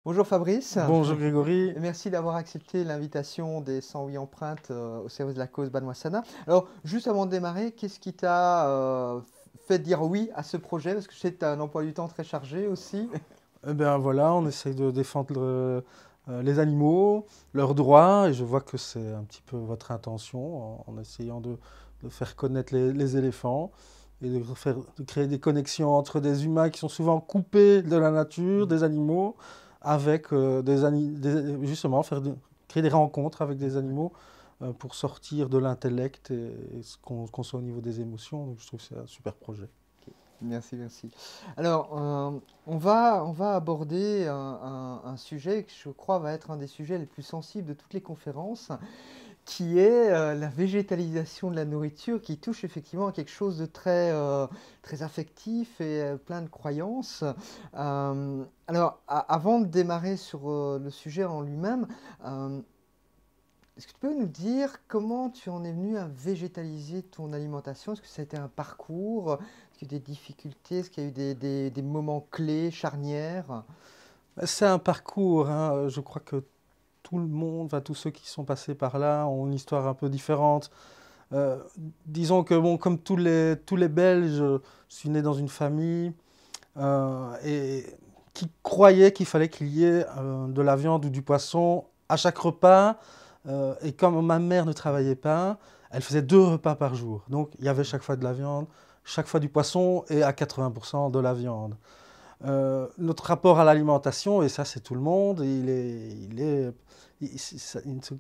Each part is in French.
Bonjour Fabrice, Bonjour Grégory. et merci d'avoir accepté l'invitation des 108 empreintes au service de la cause Banoissana. Alors, juste avant de démarrer, qu'est-ce qui t'a fait dire oui à ce projet? Parce que je sais que tu as un emploi du temps très chargé aussi. Eh bien voilà, on essaye de défendre les animaux, leurs droits, et je vois que c'est un petit peu votre intention en essayant de faire connaître les éléphants et de créer des connexions entre des humains qui sont souvent coupés de la nature, des animaux, avec justement créer des rencontres avec des animaux pour sortir de l'intellect et qu'on soit au niveau des émotions. Donc je trouve que c'est un super projet. Merci, merci. Alors, on va aborder un sujet que je crois va être un des sujets les plus sensibles de toutes les conférences, qui est la végétalisation de la nourriture, qui touche effectivement à quelque chose de très affectif et plein de croyances. Alors, avant de démarrer sur le sujet en lui-même, euh, est-ce que tu peux nous dire comment tu en es venu à végétaliser ton alimentation? Est-ce que ça a été un parcours? Est-ce qu'il y a eu des difficultés? Est-ce qu'il y a eu des moments clés, charnières? C'est un parcours, hein. Je crois que tout le monde, enfin, tous ceux qui sont passés par là ont une histoire un peu différente. Euh, Disons que, bon, comme tous les Belges, je suis né dans une famille et qui croyait qu'il fallait qu'il y ait de la viande ou du poisson à chaque repas. Et comme ma mère ne travaillait pas, elle faisait 2 repas par jour. Donc il y avait chaque fois de la viande, chaque fois du poisson et à 80% de la viande. Notre rapport à l'alimentation, et ça c'est tout le monde, il ne se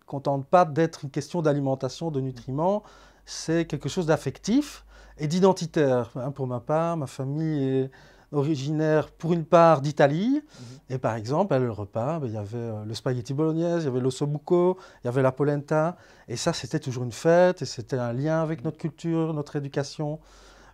contente pas d'être une question d'alimentation, de nutriments, c'est quelque chose d'affectif et d'identitaire. Hein, pour ma part, ma famille est originaire pour une part d'Italie, Mhm. et par exemple, à le repas, ben, il y avait le spaghetti bolognaise, il y avait l'ossobuco, il y avait la polenta, et ça c'était toujours une fête, et c'était un lien avec notre culture, notre éducation.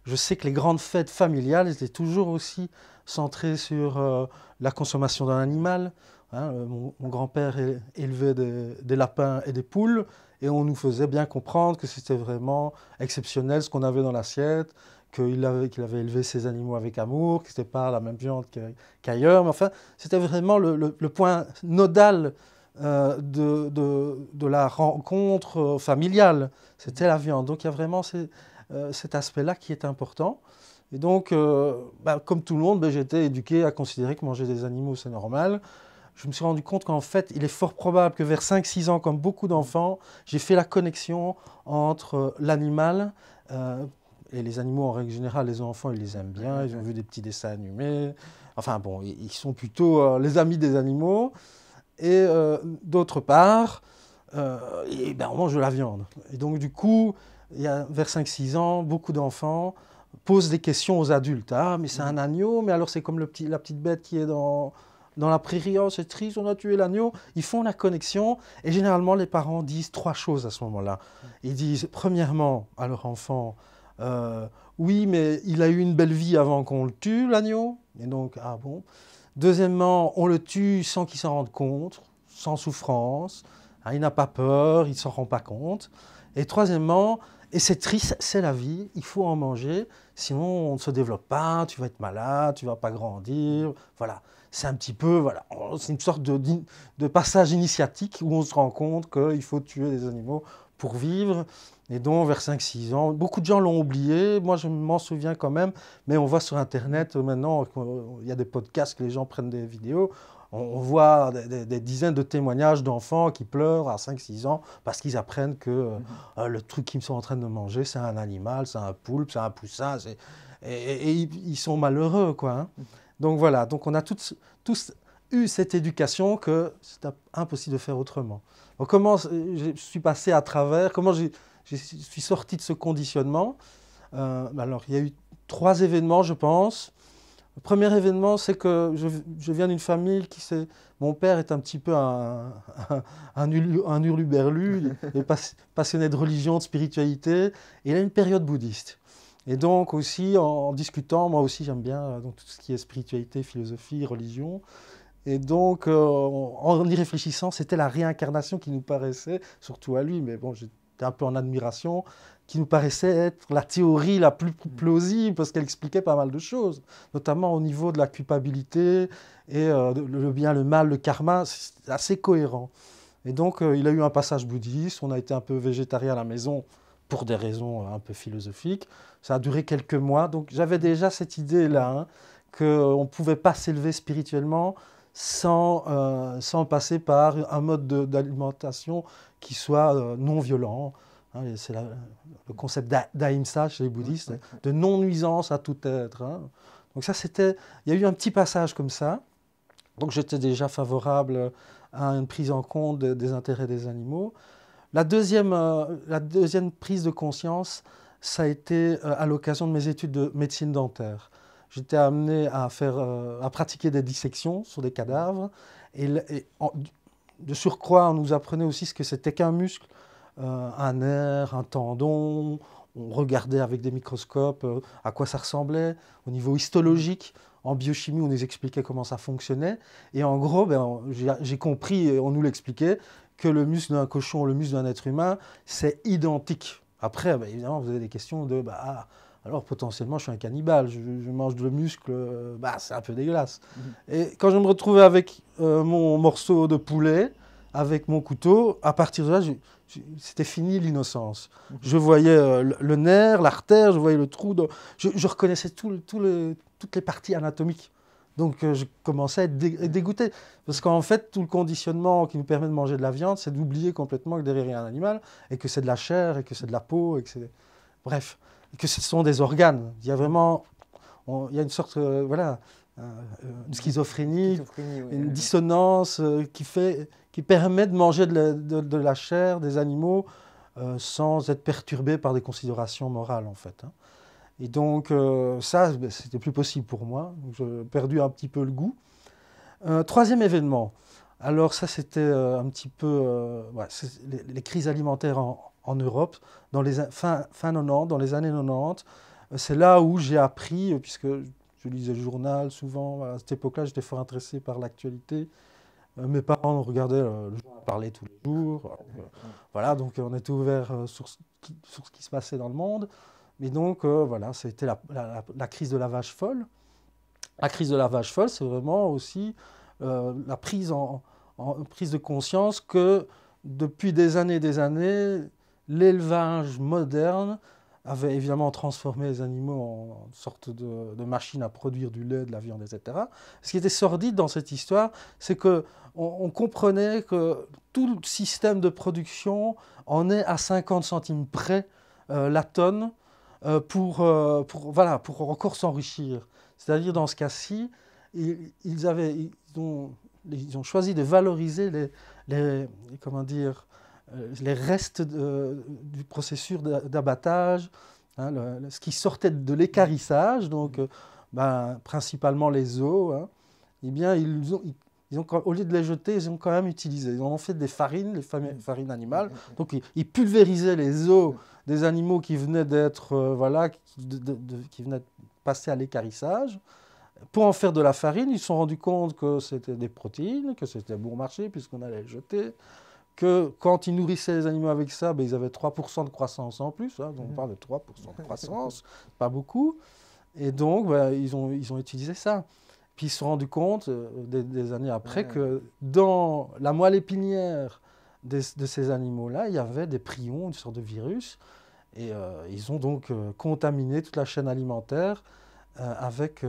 Je sais que les grandes fêtes familiales étaient toujours aussi centrées sur la consommation d'un animal. Hein. Mon grand-père élevait des lapins et des poules, et on nous faisait bien comprendre que c'était vraiment exceptionnel ce qu'on avait dans l'assiette, qu'il avait élevé ses animaux avec amour, que ce n'était pas la même viande qu'ailleurs. Mais enfin, c'était vraiment le point nodal de la rencontre familiale. C'était la viande. Donc il y a vraiment cet aspect-là qui est important. Et donc, comme tout le monde, ben, j'ai été éduqué à considérer que manger des animaux, c'est normal. Je me suis rendu compte qu'en fait, il est fort probable que vers 5-6 ans, comme beaucoup d'enfants, j'ai fait la connexion entre l'animal et les animaux en règle générale. Les enfants, ils les aiment Ouais, bien, ouais, ils ont ouais. vu des petits dessins animés. Enfin bon, ils sont plutôt les amis des animaux. Et d'autre part, on mange de la viande. Et donc, du coup, vers 5-6 ans, beaucoup d'enfants posent des questions aux adultes. Ah, mais c'est Mhm. un agneau, mais alors c'est comme la petite bête qui est dans la prairie. Oh, c'est triste, on a tué l'agneau. Ils font la connexion. Et généralement, les parents disent 3 choses à ce moment-là. Ils disent, premièrement, à leur enfant, euh, oui, mais il a eu une belle vie avant qu'on le tue, l'agneau. Et donc, ah bon. Deuxièmement, on le tue sans qu'il s'en rende compte, sans souffrance. Hein, il n'a pas peur, il ne s'en rend pas compte. Et troisièmement, et c'est triste, c'est la vie, il faut en manger, sinon on ne se développe pas, tu vas être malade, tu ne vas pas grandir. Voilà, c'est un petit peu, voilà, c'est une sorte de passage initiatique où on se rend compte qu'il faut tuer des animaux pour vivre. Et donc, vers 5-6 ans, beaucoup de gens l'ont oublié, moi je m'en souviens quand même, mais on voit sur Internet maintenant, il y a des podcasts que les gens prennent des vidéos, on voit des dizaines de témoignages d'enfants qui pleurent à 5-6 ans parce qu'ils apprennent que Mhm. le truc qu'ils sont en train de manger, c'est un animal, c'est un poulpe, c'est un poussin, et ils sont malheureux, quoi. Hein. Mhm. Donc voilà, donc on a tous eu cette éducation que c'est impossible de faire autrement. Donc comment je suis passé à travers, comment je suis sorti de ce conditionnement. Alors il y a eu 3 événements, je pense. Le premier événement, c'est que je viens d'une famille qui s'est... Mon père est un petit peu un hurluberlu, il est passionné de religion, de spiritualité, et il a une période bouddhiste. Et donc aussi, en discutant, moi aussi j'aime bien donc, tout ce qui est spiritualité, philosophie, religion. Et donc, en y réfléchissant, c'était la réincarnation qui nous paraissait, surtout à lui, mais bon, j'étais un peu en admiration, qui nous paraissait être la théorie la plus plausible parce qu'elle expliquait pas mal de choses, notamment au niveau de la culpabilité et le bien, le mal, le karma, c'est assez cohérent. Et donc, il a eu un passage bouddhiste, on a été un peu végétarien à la maison pour des raisons un peu philosophiques. Ça a duré quelques mois, donc j'avais déjà cette idée-là, hein, qu'on ne pouvait pas s'élever spirituellement sans passer par un mode d'alimentation qui soit non violent. Hein, c'est le concept d'ahimsa chez les bouddhistes, de non-nuisance à tout être. Hein. Donc ça, il y a eu un petit passage comme ça. Donc j'étais déjà favorable à une prise en compte des intérêts des animaux. La deuxième prise de conscience, ça a été à l'occasion de mes études de médecine dentaire. J'étais amené à pratiquer des dissections sur des cadavres. De surcroît, on nous apprenait aussi ce que c'était qu'un muscle, un nerf, un tendon. On regardait avec des microscopes à quoi ça ressemblait. Au niveau histologique, en biochimie, on nous expliquait comment ça fonctionnait. Et en gros, j'ai compris, et on nous l'expliquait, que le muscle d'un cochon, le muscle d'un être humain, c'est identique. Après, évidemment, vous avez des questions de alors potentiellement, je suis un cannibale, je mange de muscle, c'est un peu dégueulasse. Et quand je me retrouvais avec mon morceau de poulet, avec mon couteau, à partir de là, c'était fini l'innocence. Je voyais le nerf, l'artère, je voyais le trou, je reconnaissais toutes les parties anatomiques. Donc je commençais à être dégoûté. Parce qu'en fait, tout le conditionnement qui nous permet de manger de la viande, c'est d'oublier complètement que derrière il y a un animal, et que c'est de la chair, et que c'est de la peau, et que c'est... Bref, et que ce sont des organes. Il y a vraiment... il y a une sorte, une schizophrénie, une dissonance qui permet de manger de la chair des animaux sans être perturbé par des considérations morales, en fait. Hein. Et donc, ça, c'était plus possible pour moi. J'ai perdu un petit peu le goût. Troisième événement. Alors, ça, c'était un petit peu les crises alimentaires en Europe, dans les fin 90, dans les années 90. C'est là où j'ai appris, puisque je lisais le journal souvent. À cette époque-là, j'étais fort intéressé par l'actualité. Mes parents regardaient le journal, parlaient tous les jours. Voilà, donc on était ouvert sur ce qui se passait dans le monde. Mais donc, voilà, c'était la crise de la vache folle. La crise de la vache folle, c'est vraiment aussi la prise de conscience que depuis des années, l'élevage moderne avait évidemment transformé les animaux en sorte de machines à produire du lait, de la viande, etc. Ce qui était sordide dans cette histoire, c'est qu'on comprenait que tout le système de production en est à 50 centimes près la tonne pour encore s'enrichir. C'est-à-dire, dans ce cas-ci, ils ont choisi de valoriser les restes du processus d'abattage, hein, ce qui sortait de l'équarrissage, donc principalement les os. Hein, eh bien, au lieu de les jeter, ils ont quand même utilisé. Ils en ont fait des farines, les farines animales. Donc, ils pulvérisaient les os des animaux qui venaient d'être, qui venaient de passer à l'équarrissage. Pour en faire de la farine, ils se sont rendus compte que c'était des protéines, que c'était bon marché puisqu'on allait les jeter, que quand ils nourrissaient les animaux avec ça, ils avaient 3% de croissance en plus. Hein, donc on parle de 3% de croissance, pas beaucoup. Et donc, ils ont utilisé ça. Puis ils se sont rendus compte, des années après, que dans la moelle épinière de ces animaux-là, il y avait des prions, une sorte de virus. Et ils ont donc contaminé toute la chaîne alimentaire avec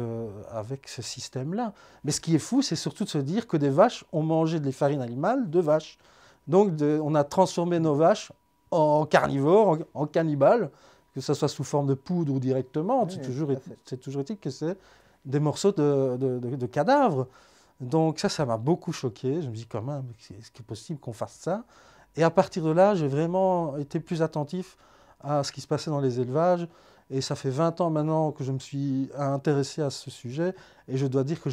ce système-là. Mais ce qui est fou, c'est surtout de se dire que des vaches ont mangé des farines animales de vaches. Donc on a transformé nos vaches en carnivores, en cannibales, que ce soit sous forme de poudre ou directement. C'est toujours éthique que c'est des morceaux de cadavres. Donc ça m'a beaucoup choqué. Je me dis quand même, est-ce qu'il est possible qu'on fasse ça? Et à partir de là, j'ai vraiment été plus attentif à ce qui se passait dans les élevages. Et ça fait 20 ans maintenant que je me suis intéressé à ce sujet. Et je dois dire que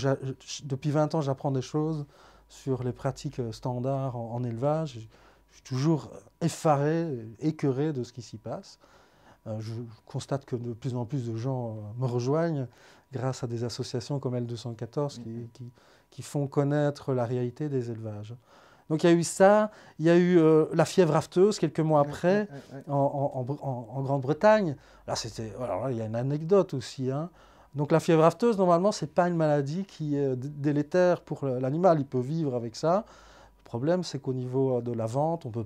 depuis 20 ans, j'apprends des choses sur les pratiques standards en élevage. Je suis toujours effaré, écœuré de ce qui s'y passe. Je constate que de plus en plus de gens me rejoignent grâce à des associations comme L214 qui font connaître la réalité des élevages. Donc il y a eu ça, il y a eu la fièvre afteuse quelques mois après en Grande-Bretagne. Là, alors là, il y a une anecdote aussi, hein. Donc la fièvre afteuse, normalement, ce n'est pas une maladie qui est délétère pour l'animal, il peut vivre avec ça. Le problème, c'est qu'au niveau de la vente, on ne peut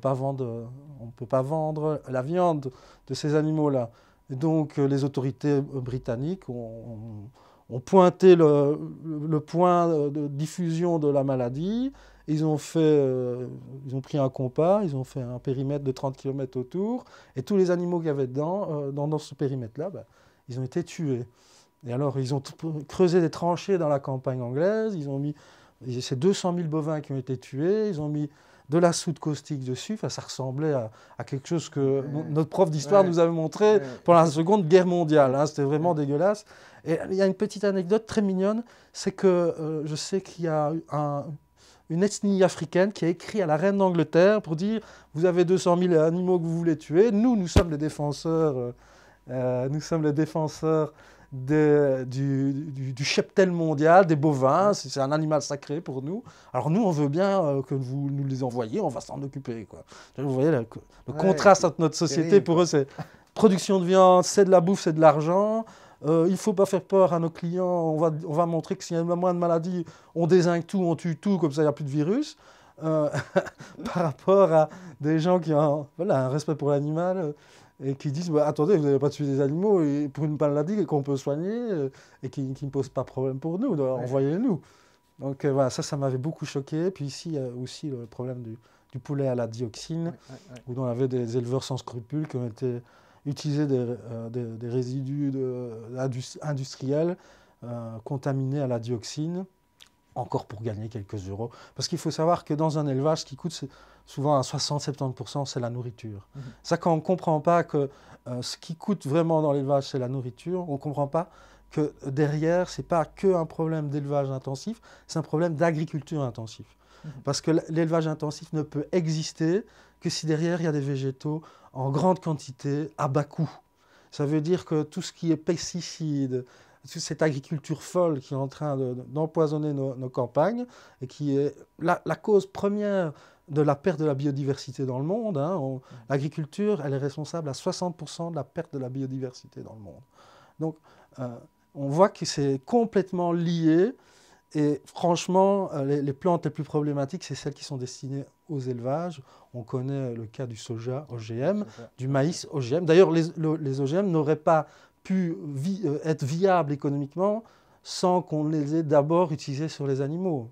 pas vendre la viande de ces animaux-là. Et donc les autorités britanniques ont pointé le point de diffusion de la maladie. Ils ont pris un compas, ils ont fait un périmètre de 30 km autour, et tous les animaux qu'il y avait dans ce périmètre-là, ben, ils ont été tués. Et alors, ils ont creusé des tranchées dans la campagne anglaise, c'est 200 000 bovins qui ont été tués, ils ont mis de la soude caustique dessus, enfin, ça ressemblait à quelque chose que notre prof d'histoire nous avait montré pendant la Seconde Guerre mondiale, hein, c'était vraiment dégueulasse. Et il y a une petite anecdote très mignonne, c'est que je sais qu'il y a une ethnie africaine qui a écrit à la reine d'Angleterre pour dire « Vous avez 200 000 animaux que vous voulez tuer, nous sommes les défenseurs, du cheptel mondial, des bovins, c'est un animal sacré pour nous. Alors nous, on veut bien que vous nous les envoyiez, on va s'en occuper. » Quoi. Vous voyez le contraste entre notre société, pour eux, c'est production de viande, c'est de la bouffe, c'est de l'argent. Il ne faut pas faire peur à nos clients, on va montrer que s'il y a moins de maladies, on dézingue tout, on tue tout, comme ça il n'y a plus de virus. Par rapport à des gens qui ont un respect pour l'animal et qui disent bah, attendez, vous n'avez pas tué des animaux pour une maladie qu'on peut soigner et qui ne pose pas de problème pour nous, envoyez-nous. Donc voilà, ça m'avait beaucoup choqué. Puis ici, il y a aussi le problème du poulet à la dioxine, où on avait des éleveurs sans scrupules qui ont été utiliser des résidus industriels contaminés à la dioxine, encore pour gagner quelques euros. Parce qu'il faut savoir que dans un élevage, ce qui coûte souvent à 60-70%, c'est la nourriture. Ça, quand on ne comprend pas que ce qui coûte vraiment dans l'élevage, c'est la nourriture, on ne comprend pas que derrière, ce n'est pas qu'un problème d'élevage intensif, c'est un problème d'agriculture intensive. Parce que l'élevage intensif ne peut exister que si derrière, il y a des végétaux en grande quantité, à bas coût. Ça veut dire que tout ce qui est pesticides, toute cette agriculture folle qui est en train d'empoisonner nos campagnes, et qui est la cause première de la perte de la biodiversité dans le monde. Hein. L'agriculture, elle est responsable à 60% de la perte de la biodiversité dans le monde. Donc, on voit que c'est complètement lié. Et franchement, les plantes les plus problématiques, c'est celles qui sont destinées aux élevages. On connaît le cas du soja OGM, du maïs OGM. D'ailleurs, les OGM n'auraient pas pu être viables économiquement sans qu'on les ait d'abord utilisés sur les animaux.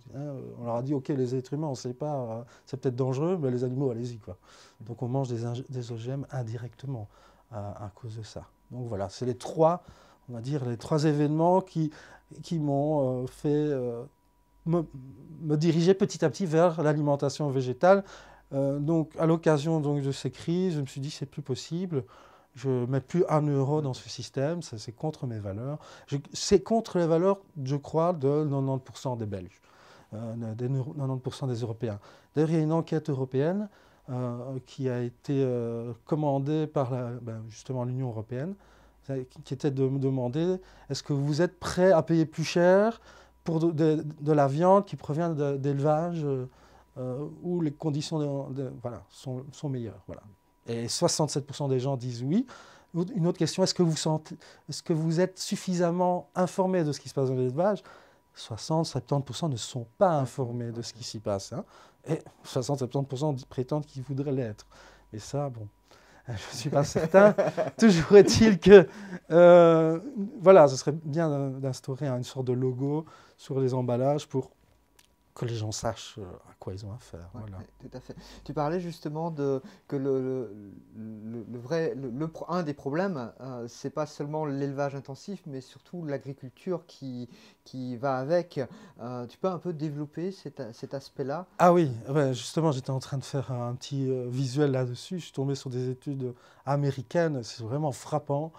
On leur a dit, OK, les êtres humains, on ne sait pas, c'est peut-être dangereux, mais les animaux, allez-y, quoi. Donc on mange des OGM indirectement à cause de ça. Donc voilà, c'est les trois événements qui m'ont fait me diriger petit à petit vers l'alimentation végétale. Donc, à l'occasion de ces crises, je me suis dit c'est plus possible. Je ne mets plus 1 euro dans ce système, c'est contre mes valeurs. C'est contre les valeurs, je crois, de 90% des Belges, des 90% des Européens. D'ailleurs, il y a une enquête européenne qui a été commandée par justement l'Union européenne, qui était de me demander est-ce que vous êtes prêt à payer plus cher pour de la viande qui provient d'élevage où les conditions sont meilleures. Voilà. Et 67% des gens disent oui. Une autre question, est-ce que vous êtes suffisamment informé de ce qui se passe dans l'élevage? 60-70% ne sont pas informés de ce qui s'y passe. Hein. Et 60-70% prétendent qu'ils voudraient l'être. Et ça, bon, je ne suis pas certain. Toujours est-il que, voilà, ce serait bien d'instaurer une sorte de logo sur les emballages pour que les gens sachent à quoi ils ont affaire. Voilà. Tout à fait. Tu parlais justement que un des problèmes, c'est pas seulement l'élevage intensif, mais surtout l'agriculture qui va avec. Tu peux un peu développer cet aspect-là? Ah oui, ouais, justement, j'étais en train de faire un petit visuel là-dessus. Je suis tombé sur des études américaines, c'est vraiment frappant.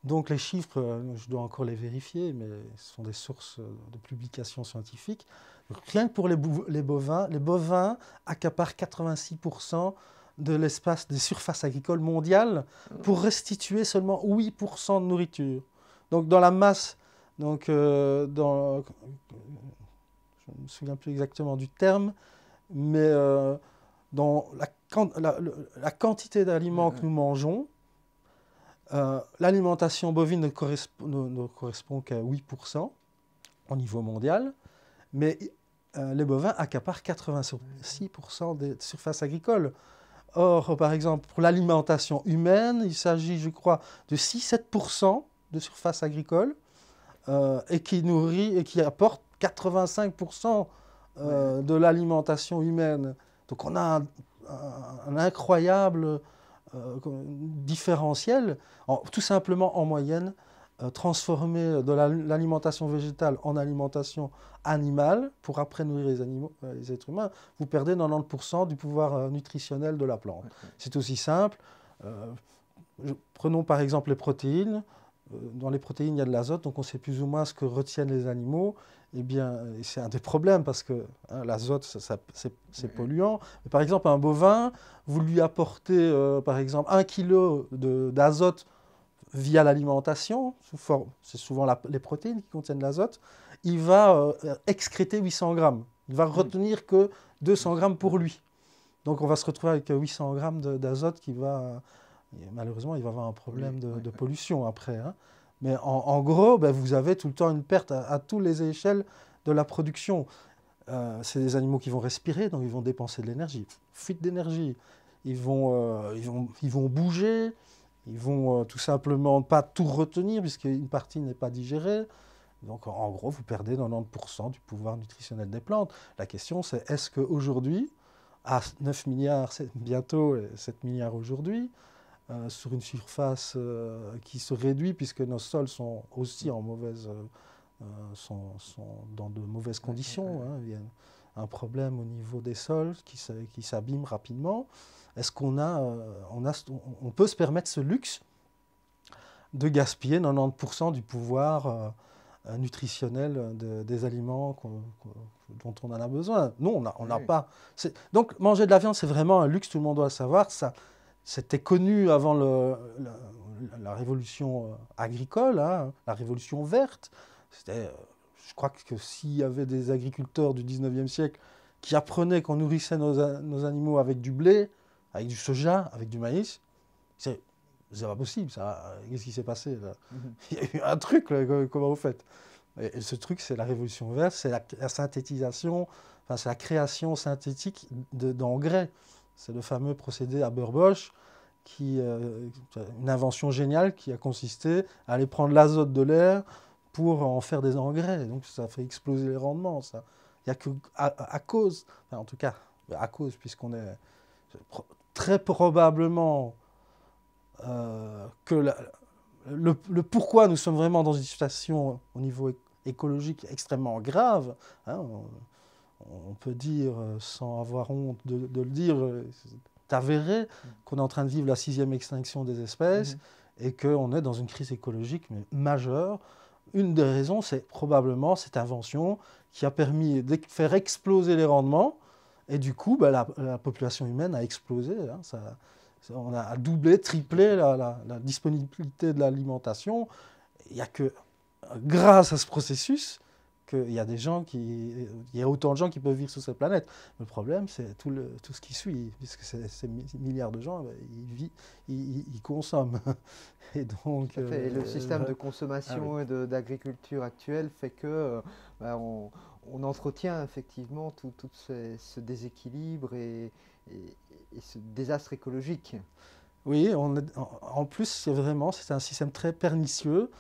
Donc les chiffres, je dois encore les vérifier, mais ce sont des sources de publications scientifiques. Donc, rien que pour les bovins accaparent 86% de l'espace des surfaces agricoles mondiales pour restituer seulement 8% de nourriture. Donc dans la masse, je ne me souviens plus exactement du terme, mais dans la quantité d'aliments que nous mangeons, l'alimentation bovine ne correspond qu'à 8% au niveau mondial, mais les bovins accaparent 86% des surfaces agricoles. Or, par exemple, pour l'alimentation humaine, il s'agit, je crois, de 6-7% de surface agricole et qui nourrit et qui apporte 85% de l'alimentation humaine. Donc on a un incroyable différentiel, tout simplement en moyenne, transformer de l'alimentation végétale en alimentation animale pour après nourrir les êtres humains, vous perdez 90% du pouvoir nutritionnel de la plante. C'est aussi simple. Prenons par exemple les protéines. Dans les protéines, il y a de l'azote, donc on sait plus ou moins ce que retiennent les animaux. Eh bien, c'est un des problèmes parce que l'azote, c'est polluant. Mais par exemple, un bovin, vous lui apportez par exemple 1 kg d'azote via l'alimentation, c'est souvent les protéines qui contiennent l'azote, il va excréter 800 grammes. Il va retenir que 200 grammes pour lui. Donc on va se retrouver avec 800 grammes d'azote qui va... Malheureusement, il va avoir un problème de pollution après. Hein. Mais en gros, ben, vous avez tout le temps une perte à toutes les échelles de la production. C'est des animaux qui vont respirer, donc ils vont dépenser de l'énergie. Fuite d'énergie. Ils vont bouger. Ils vont tout simplement pas tout retenir puisqu'une partie n'est pas digérée. Donc en gros, vous perdez 90% du pouvoir nutritionnel des plantes. La question c'est est-ce qu'aujourd'hui, à 9 milliards, bientôt 7 milliards aujourd'hui, sur une surface qui se réduit puisque nos sols sont aussi en sont dans de mauvaises conditions. Hein. Il y a un problème au niveau des sols qui s'abîment rapidement. Est-ce qu'on on peut se permettre ce luxe de gaspiller 90% du pouvoir nutritionnel des aliments dont on en a besoin? Non, on n'a pas. Donc manger de la viande, c'est vraiment un luxe, tout le monde doit le savoir. C'était connu avant la révolution agricole, hein, la révolution verte. Je crois que s'il y avait des agriculteurs du 19e siècle qui apprenaient qu'on nourrissait nos animaux avec du blé, avec du soja, avec du maïs, c'est pas possible. Qu'est-ce qui s'est passé là? Il y a eu un truc, là, comment vous faites? Et ce truc, c'est la révolution verte, c'est la synthétisation, enfin, c'est la création synthétique d'engrais. C'est le fameux procédé Haber-Bosch, une invention géniale qui a consisté à aller prendre l'azote de l'air pour en faire des engrais. Donc ça fait exploser les rendements. Il n'y a que à cause, enfin, en tout cas à cause, puisqu'on est très probablement que le pourquoi nous sommes vraiment dans une situation au niveau écologique extrêmement grave. Hein, on peut dire, sans avoir honte de le dire, c'est avéré qu'on est en train de vivre la 6e extinction des espèces et qu'on est dans une crise écologique mais majeure. Une des raisons, c'est probablement cette invention qui a permis de faire exploser les rendements et du coup, ben, la population humaine a explosé. Hein, on a doublé, triplé la disponibilité de l'alimentation. Il n'y a que grâce à ce processus qu'il y a il y a autant de gens qui peuvent vivre sur cette planète. Mais le problème, c'est tout ce qui suit, puisque ces milliards de gens, ils consomment. Et donc, le système de consommation et d'agriculture actuelle fait que on entretient effectivement tout ce déséquilibre et ce désastre écologique. Oui, en plus, c'est un système très pernicieux.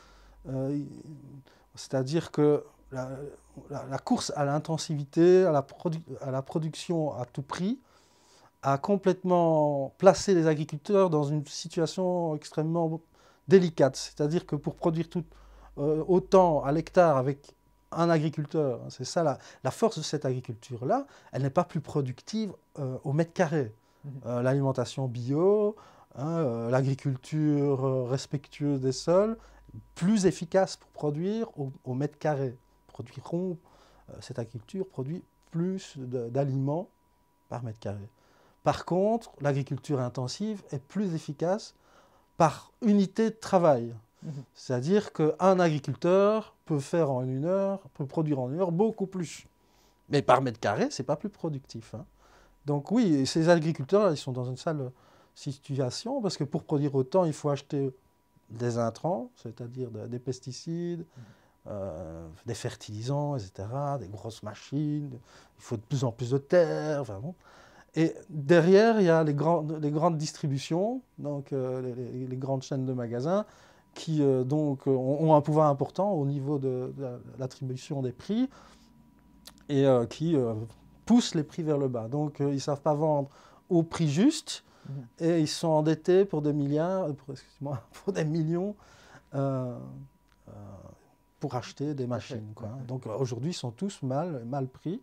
C'est-à-dire que la course à l'intensivité, à la production à tout prix, a complètement placé les agriculteurs dans une situation extrêmement délicate. C'est-à-dire que pour produire autant à l'hectare avec un agriculteur, c'est ça la force de cette agriculture-là, elle n'est pas plus productive au mètre carré. L'alimentation bio, hein, l'agriculture respectueuse des sols, plus efficace pour produire au mètre carré. Cette agriculture produit plus d'aliments par mètre carré. Par contre, l'agriculture intensive est plus efficace par unité de travail. C'est-à-dire qu'un agriculteur peut produire en 1 heure beaucoup plus. Mais par mètre carré, ce n'est pas plus productif. Hein. Donc oui, ces agriculteurs, ils sont dans une sale situation parce que pour produire autant, il faut acheter des intrants, c'est-à-dire des pesticides, des fertilisants, etc., des grosses machines, il faut de plus en plus de terre, enfin bon. Et derrière, il y a les grandes distributions, donc les grandes chaînes de magasins, qui donc ont un pouvoir important au niveau de l'attribution des prix et qui poussent les prix vers le bas. Donc ils ne savent pas vendre au prix juste et ils sont endettés pour des milliards, excusez-moi, pour des millions euh, euh, pour acheter des machines, quoi. Donc aujourd'hui, ils sont tous mal pris.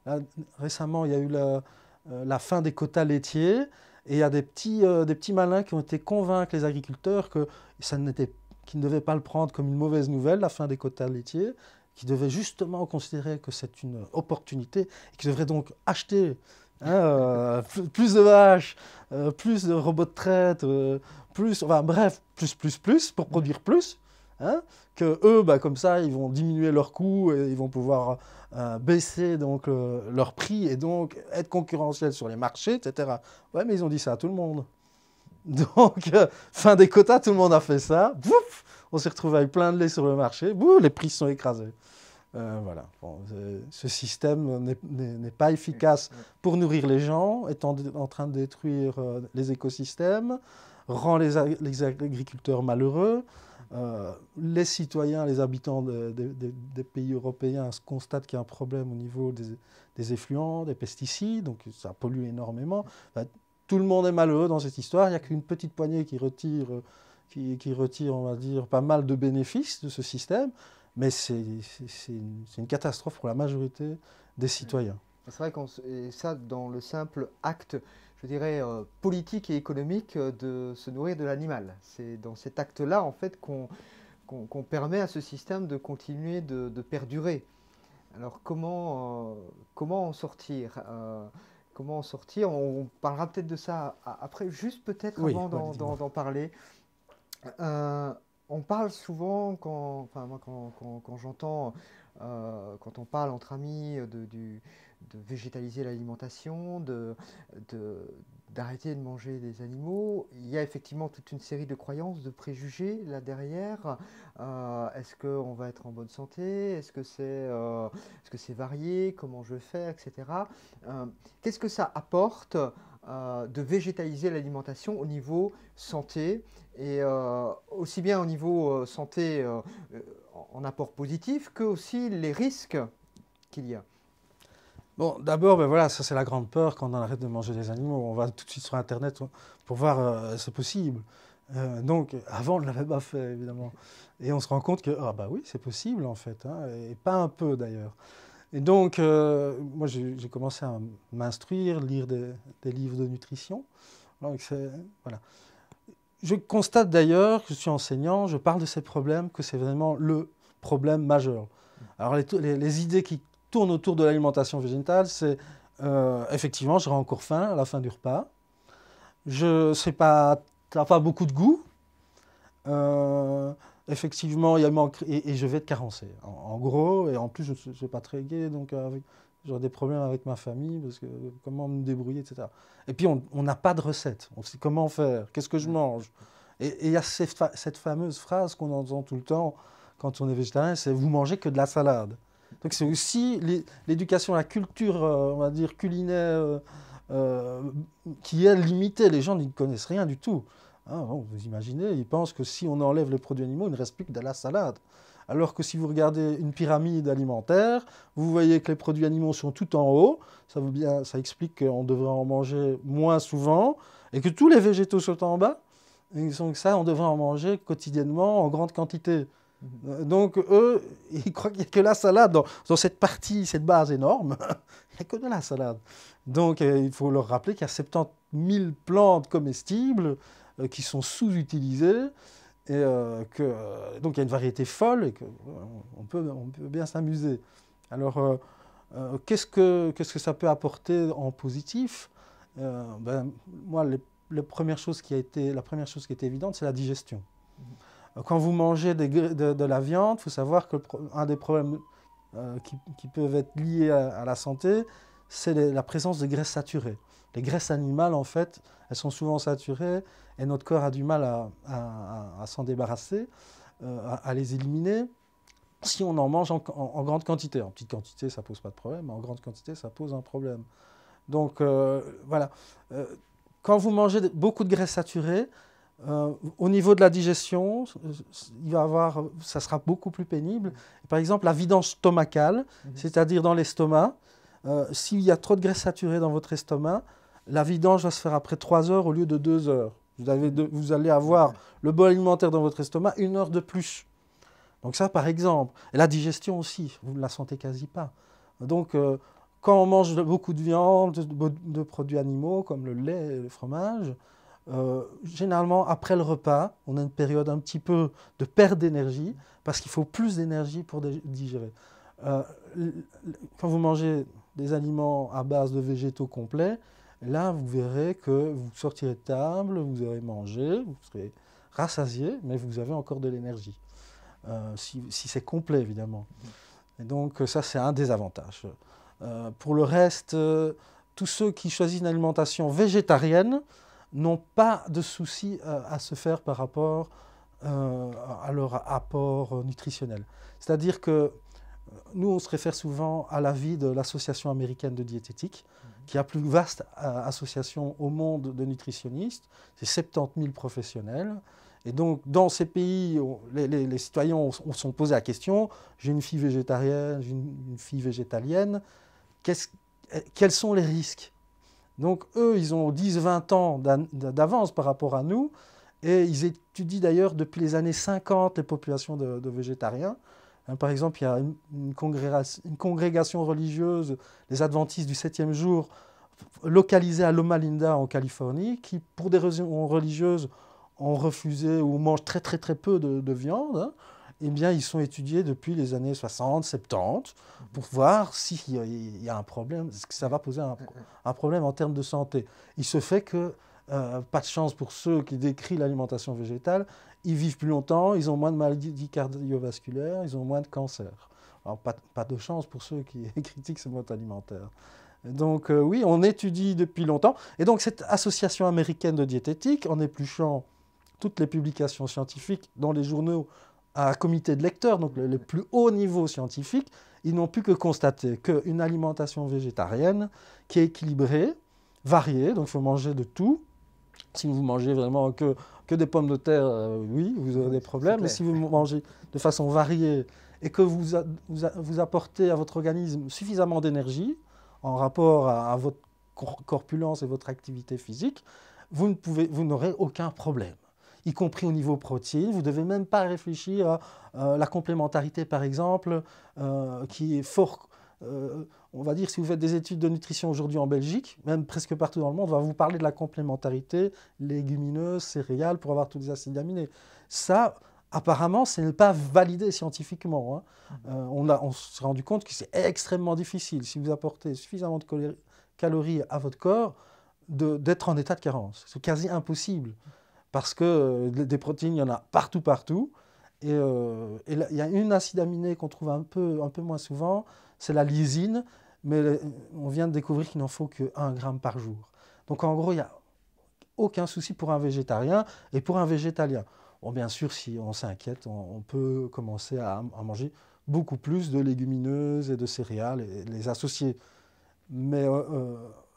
Là, récemment, il y a eu la fin des quotas laitiers et il y a des petits malins qui ont été convaincre les agriculteurs qu'ils ne devaient pas le prendre comme une mauvaise nouvelle, la fin des quotas laitiers, qui devaient justement considérer que c'est une opportunité et qui devraient donc acheter plus de vaches, plus de robots de traite, enfin bref, plus pour produire plus. Hein, que eux, comme ça, ils vont diminuer leurs coûts et ils vont pouvoir baisser donc leur prix et donc être concurrentiels sur les marchés, etc. Ouais, mais ils ont dit ça à tout le monde. Donc, fin des quotas, tout le monde a fait ça. Bouf, on s'est retrouvé avec plein de lait sur le marché. Bouf, les prix sont écrasés. Voilà. Bon, ce système n'est pas efficace pour nourrir les gens, est en train de détruire les écosystèmes, rend les agriculteurs malheureux. Les citoyens, les habitants des pays européens constatent qu'il y a un problème au niveau des effluents, des pesticides, donc ça pollue énormément. Enfin, tout le monde est malheureux dans cette histoire. Il n'y a qu'une petite poignée qui retire, on va dire, pas mal de bénéfices de ce système, mais c'est une catastrophe pour la majorité des citoyens. C'est vrai et ça, dans le simple acte, je dirais, politique et économique de se nourrir de l'animal. C'est dans cet acte-là, en fait, qu'on permet à ce système de continuer de perdurer. Alors, comment en sortir comment en sortir? On parlera peut-être de ça après, juste peut-être avant d'en parler. On parle souvent, enfin, moi, quand j'entends, quand on parle entre amis de végétaliser l'alimentation, d'arrêter de manger des animaux, il y a effectivement toute une série de croyances, de préjugés là derrière. Est-ce qu'on va être en bonne santé? Est-ce que c'est varié? Comment je fais, etc. Qu'est-ce que ça apporte de végétaliser l'alimentation au niveau santé et aussi bien au niveau santé en apport positif que aussi les risques qu'il y a? Bon, d'abord, voilà, ça c'est la grande peur quand on arrête de manger des animaux. On va tout de suite sur Internet pour voir c'est possible. Donc, avant, on ne l'avait pas fait, évidemment. Et on se rend compte que, bah oui, c'est possible, en fait, hein, et pas un peu, d'ailleurs. Et donc, moi, j'ai commencé à m'instruire, lire des livres de nutrition. Donc, voilà. Je constate d'ailleurs que je suis enseignant, je parle de ces problèmes, que c'est vraiment le problème majeur. Alors, les idées qui tournent autour de l'alimentation végétale, c'est effectivement, j'aurai encore faim à la fin du repas. Ça n'a pas beaucoup de goût. Effectivement, et je vais être carencé. En gros, et en plus, je ne suis pas très gai, donc j'aurai des problèmes avec ma famille, parce que comment me débrouiller, etc. Et puis, on n'a pas de recette. On sait comment faire, qu'est-ce que je mange. Et il y a cette fameuse phrase qu'on entend tout le temps quand on est végétarien, c'est « vous mangez que de la salade ». Donc c'est aussi l'éducation, la culture, on va dire, culinaire, qui est limitée. Les gens n'y connaissent rien du tout. Hein, bon, vous imaginez, ils pensent que si on enlève les produits animaux, il ne reste plus que de la salade. Alors que si vous regardez une pyramide alimentaire, vous voyez que les produits animaux sont tout en haut. Ça explique qu'on devrait en manger moins souvent et que tous les végétaux sont en bas. Et donc ça, on devrait en manger quotidiennement en grande quantité. Donc eux, ils croient qu'il n'y a que la salade dans cette partie, cette base énorme. Il n'y a que de la salade. Donc il faut leur rappeler qu'il y a 70 000 plantes comestibles qui sont sous-utilisées. Et donc il y a une variété folle et qu'on peut bien s'amuser. Alors, qu'est-ce que ça peut apporter en positif? Moi, la première chose qui était évidente, c'est la digestion. Quand vous mangez de la viande, il faut savoir qu'un des problèmes qui peuvent être liés à la santé, c'est la présence de graisses saturées. Les graisses animales, en fait, elles sont souvent saturées et notre corps a du mal à s'en débarrasser, à les éliminer. Si on en mange en grande quantité. En petite quantité, ça ne pose pas de problème, mais en grande quantité, ça pose un problème. Donc, voilà. Quand vous mangez beaucoup de graisses saturées, au niveau de la digestion, ça sera beaucoup plus pénible. Par exemple, la vidange stomacale, c'est-à-dire dans l'estomac, s'il y a trop de graisse saturée dans votre estomac, la vidange va se faire après 3 heures au lieu de 2 heures. Vous allez avoir le bol alimentaire dans votre estomac 1 heure de plus. Donc ça, par exemple. Et la digestion aussi, vous ne la sentez quasi pas. Donc, quand on mange beaucoup de viande, de produits animaux comme le lait et le fromage, généralement, après le repas, on a une période un petit peu de perte d'énergie parce qu'il faut plus d'énergie pour digérer. Quand vous mangez des aliments à base de végétaux complets, là, vous verrez que vous sortirez de table, vous aurez mangé, vous serez rassasié, mais vous avez encore de l'énergie. Si c'est complet, évidemment. Et donc, ça, c'est un des avantages. Pour le reste, tous ceux qui choisissent une alimentation végétarienne n'ont pas de soucis à se faire par rapport à leur apport nutritionnel. C'est-à-dire que nous, on se réfère souvent à l'avis de l'Association américaine de diététique, qui est la plus vaste association au monde de nutritionnistes. C'est 70 000 professionnels. Et donc, dans ces pays, les citoyens sont posés la question, j'ai une fille végétarienne, j'ai une fille végétalienne, quels sont les risques? Donc, eux, ils ont 10-20 ans d'avance par rapport à nous, et ils étudient d'ailleurs depuis les années 50 les populations de végétariens. Par exemple, il y a une congrégation religieuse, les adventistes du 7e jour, localisée à Loma Linda en Californie, qui, pour des raisons religieuses, ont refusé ou mangent très très très peu de viande. Hein. Eh bien, ils sont étudiés depuis les années 60, 70 pour voir s'il y a un problème, est-ce que ça va poser un problème en termes de santé. Il se fait que, pas de chance pour ceux qui décrivent l'alimentation végétale, ils vivent plus longtemps, ils ont moins de maladies cardiovasculaires, ils ont moins de cancer. Alors, pas de chance pour ceux qui critiquent ce mode alimentaire. Donc, oui, on étudie depuis longtemps. Et donc, cette association américaine de diététique, en épluchant toutes les publications scientifiques dans les journaux à comité de lecteurs, donc le plus haut niveau scientifique, ils n'ont pu que constater qu'une alimentation végétarienne qui est équilibrée, variée, donc il faut manger de tout. Si vous mangez vraiment que des pommes de terre, oui, vous aurez des problèmes, mais si vous mangez de façon variée et que vous apportez à votre organisme suffisamment d'énergie en rapport à votre corpulence et votre activité physique, vous n'aurez aucun problème, y compris au niveau protéines. Vous ne devez même pas réfléchir à la complémentarité, par exemple, qui est fort... on va dire, si vous faites des études de nutrition aujourd'hui en Belgique, même presque partout dans le monde, on va vous parler de la complémentarité légumineuse, céréales, pour avoir tous les acides aminés. Ça, apparemment, ce n'est pas validé scientifiquement. Hein. On s'est rendu compte que c'est extrêmement difficile, si vous apportez suffisamment de calories à votre corps, d'être en état de carence. C'est quasi impossible. Parce que des protéines, il y en a partout. Et il y a une acide aminé qu'on trouve un peu moins souvent, c'est la lysine, mais on vient de découvrir qu'il n'en faut que 1 gramme par jour. Donc en gros, il n'y a aucun souci pour un végétarien et pour un végétalien. Bon, bien sûr, si on s'inquiète, on peut commencer à manger beaucoup plus de légumineuses et de céréales et les associer. Mais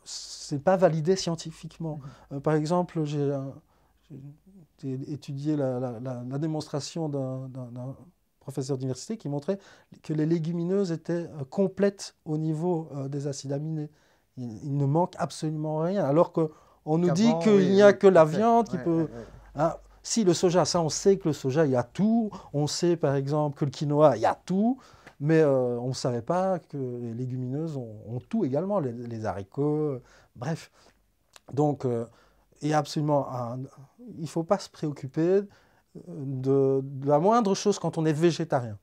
ce n'est pas validé scientifiquement. Par exemple, j'ai étudié la démonstration d'un professeur d'université qui montrait que les légumineuses étaient complètes au niveau des acides aminés. Il ne manque absolument rien, alors qu'on nous dit qu'il n'y a que la viande qui peut... Hein, si le soja, ça on sait que le soja, il y a tout. On sait par exemple que le quinoa, il y a tout. Mais on ne savait pas que les légumineuses ont tout également, les haricots, bref. Donc, il ne faut pas se préoccuper de la moindre chose quand on est végétarien.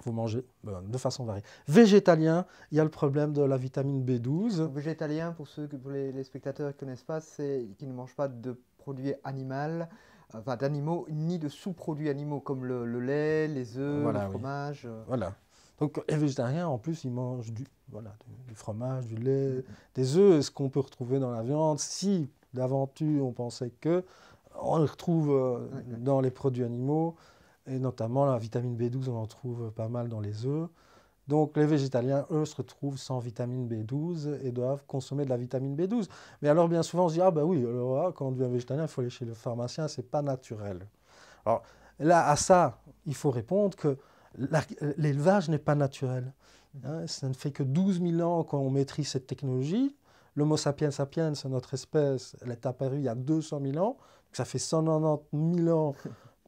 Vous mangez de façon variée. Végétalien, il y a le problème de la vitamine B12. Végétalien, pour les spectateurs qui ne connaissent pas, c'est qu'ils ne mangent pas de produits animaux, d'animaux, ni de sous-produits animaux comme le lait, les œufs, le fromage. Voilà. Donc les végétariens, en plus, ils mangent du fromage, du lait, des œufs, ce qu'on peut retrouver dans la viande. Si d'aventure on pensait que, on les retrouve dans les produits animaux, et notamment la vitamine B12, on en trouve pas mal dans les œufs. Donc les végétaliens, eux, se retrouvent sans vitamine B12 et doivent consommer de la vitamine B12. Mais alors bien souvent, on se dit, ah ben oui, alors, quand on devient végétalien, il faut aller chez le pharmacien, c'est pas naturel. Alors là, à ça, il faut répondre que l'élevage n'est pas naturel. Hein, ça ne fait que 12 000 ans qu'on maîtrise cette technologie. L'Homo sapiens sapiens, notre espèce, elle est apparue il y a 200 000 ans. Ça fait 190 000 ans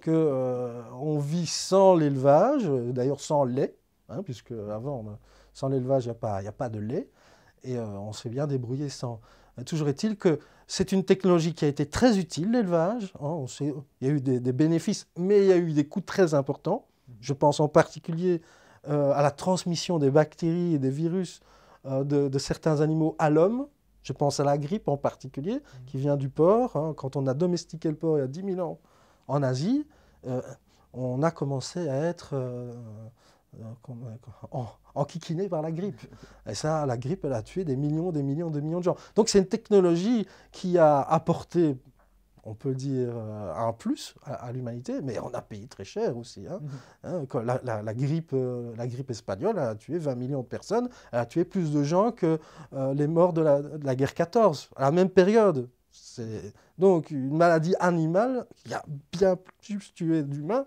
qu'on vit sans l'élevage, d'ailleurs sans lait, hein, puisque avant, sans l'élevage, il n'y a pas de lait. Et on s'est bien débrouillé sans. Toujours est-il que c'est une technologie qui a été très utile, l'élevage. Hein, il y a eu des bénéfices, mais il y a eu des coûts très importants. Je pense en particulier à la transmission des bactéries et des virus de certains animaux à l'homme. Je pense à la grippe en particulier, qui vient du porc. Hein. Quand on a domestiqué le porc il y a 10 000 ans en Asie, on a commencé à être enquiquiné par la grippe. Et ça, la grippe, elle a tué des millions de gens. Donc c'est une technologie qui a apporté, on peut dire, un plus à l'humanité, mais on a payé très cher aussi. Hein. Quand la grippe espagnole a tué 20 millions de personnes, elle a tué plus de gens que les morts de la guerre 14, à la même période. Donc une maladie animale qui a bien plus tué d'humains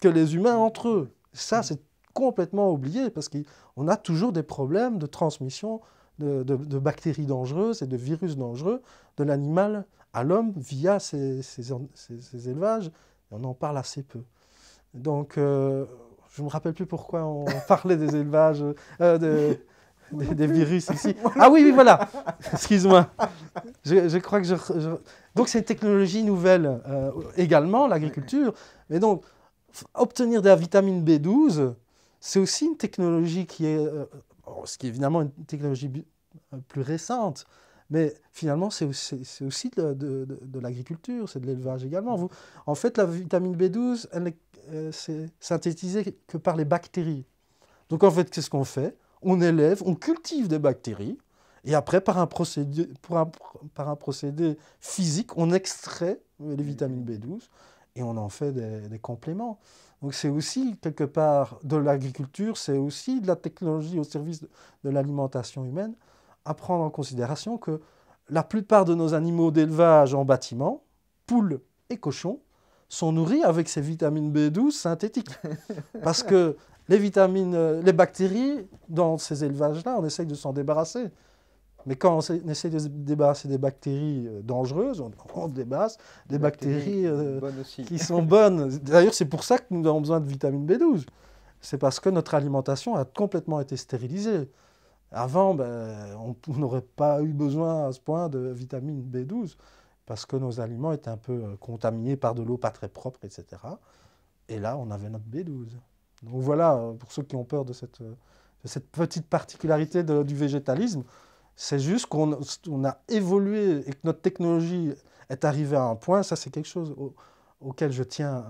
que les humains entre eux. Ça, c'est complètement oublié, parce qu'on a toujours des problèmes de transmission de bactéries dangereuses et de virus dangereux de l'animal à l'homme via ces élevages, et on en parle assez peu. Donc, je ne me rappelle plus pourquoi on parlait des élevages, des virus ici. Ah oui, voilà, excuse-moi. Je crois que Donc, c'est une technologie nouvelle également, l'agriculture. Mais donc, obtenir de la vitamine B12, c'est aussi une technologie qui est, ce qui est évidemment une technologie plus récente, mais finalement c'est aussi de l'agriculture, c'est de l'élevage également. En fait, la vitamine B12, elle n'est synthétisée que par les bactéries. Donc en fait, qu'est-ce qu'on fait? On élève, on cultive des bactéries, et après, par un procédé physique, on extrait les vitamines B12, et on en fait des compléments. Donc c'est aussi, quelque part, de l'agriculture, c'est aussi de la technologie au service de l'alimentation humaine, à prendre en considération que la plupart de nos animaux d'élevage en bâtiment, poules et cochons, sont nourris avec ces vitamines B12 synthétiques. Parce que les bactéries, dans ces élevages-là, on essaye de s'en débarrasser. Mais quand on essaie de se débarrasser des bactéries dangereuses, on débarrasse des bactéries qui sont bonnes. D'ailleurs, c'est pour ça que nous avons besoin de vitamine B12. C'est parce que notre alimentation a complètement été stérilisée. Avant, on n'aurait pas eu besoin à ce point de vitamine B12 parce que nos aliments étaient un peu contaminés par de l'eau pas très propre, etc. Et là, on avait notre B12. Donc voilà, pour ceux qui ont peur de cette petite particularité du végétalisme, c'est juste qu'on a évolué et que notre technologie est arrivée à un point, ça c'est quelque chose auquel je tiens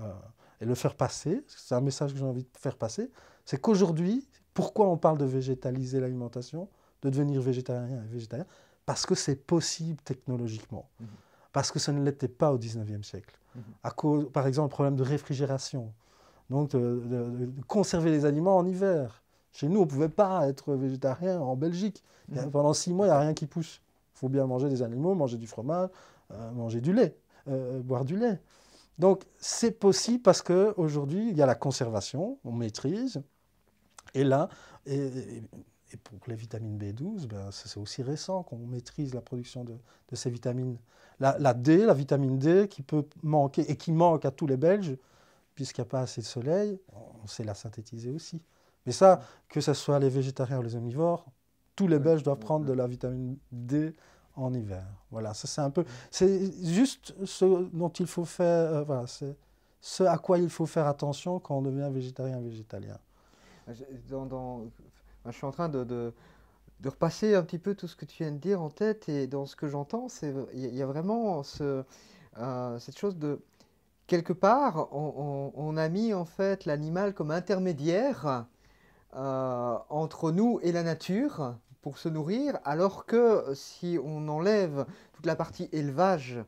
à le faire passer, c'est un message que j'ai envie de faire passer, c'est qu'aujourd'hui, pourquoi on parle de végétaliser l'alimentation, de devenir végétarien et végétalien? Parce que c'est possible technologiquement, parce que ça ne l'était pas au 19e siècle. À cause, par exemple, le problème de réfrigération, donc de conserver les aliments en hiver. Chez nous, on ne pouvait pas être végétarien en Belgique. Pendant 6 mois, il n'y a rien qui pousse. Il faut bien manger des animaux, manger du fromage, manger du lait, boire du lait. Donc, c'est possible parce qu'aujourd'hui, il y a la conservation, on maîtrise. Et là, et pour les vitamines B12, c'est aussi récent qu'on maîtrise la production de ces vitamines. La D, la vitamine D, qui peut manquer et qui manque à tous les Belges, puisqu'il n'y a pas assez de soleil, on sait la synthétiser aussi. Mais ça, que ce soit les végétariens ou les omnivores, tous les Belges doivent prendre de la vitamine D en hiver. Voilà, ça c'est un peu... C'est juste ce dont il faut faire... voilà, c'est ce à quoi il faut faire attention quand on devient végétarien ou végétalien. Je suis en train de repasser un petit peu tout ce que tu viens de dire en tête, et dans ce que j'entends, il y a vraiment cette chose de... Quelque part, on a mis en fait l'animal comme intermédiaire entre nous et la nature pour se nourrir, alors que si on enlève toute la partie élevage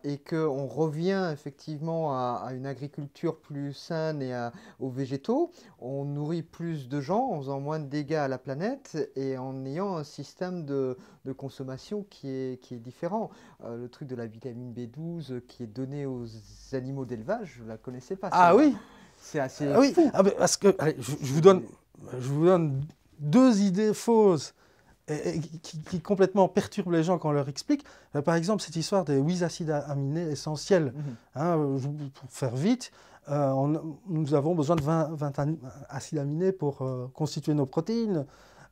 et qu'on revient effectivement à une agriculture plus saine et aux végétaux, on nourrit plus de gens en faisant moins de dégâts à la planète et en ayant un système de consommation qui est différent. Le truc de la vitamine B12 qui est donnée aux animaux d'élevage, je ne la connaissais pas Ah celle-là. oui, C'est assez ah oui, fou. ah ben, parce que allez, je vous donne deux idées fausses et qui complètement perturbent les gens quand on leur explique. Par exemple, cette histoire des 8 acides aminés essentiels. Mhm. Hein, pour faire vite, nous avons besoin de 20 acides aminés pour constituer nos protéines.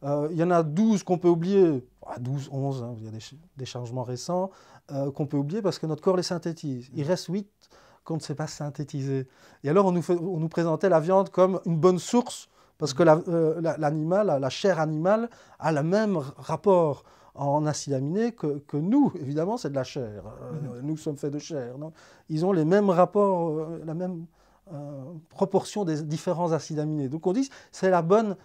Il y en a 12 qu'on peut oublier, 12, 11, hein, il y a des changements récents, qu'on peut oublier parce que notre corps les synthétise. Il reste 8 qu'on ne sait pas synthétiser. Et alors, on nous présentait la viande comme une bonne source, parce que l'animal, la chair animale, a le même rapport en acides aminés que nous. Évidemment, c'est de la chair. Nous sommes faits de chair. Non, ils ont les mêmes rapports, la même proportion des différents acides aminés. Donc, on dit que c'est la bonne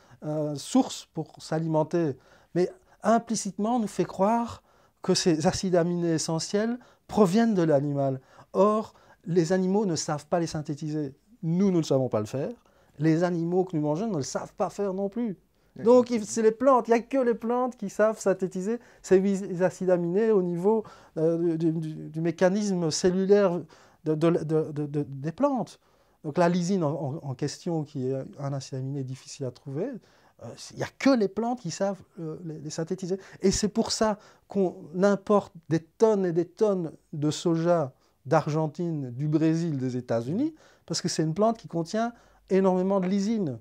source pour s'alimenter. Mais implicitement, on nous fait croire que ces acides aminés essentiels proviennent de l'animal. Or, les animaux ne savent pas les synthétiser. Nous ne savons pas le faire. Les animaux que nous mangeons ne le savent pas faire non plus. Donc, c'est les plantes. Il n'y a que les plantes qui savent synthétiser ces acides aminés au niveau du mécanisme cellulaire des plantes. Donc, la lysine en question, qui est un acide aminé difficile à trouver, il n'y a que les plantes qui savent les synthétiser. Et c'est pour ça qu'on importe des tonnes et des tonnes de soja d'Argentine, du Brésil, des États-Unis, parce que c'est une plante qui contient énormément de lysine.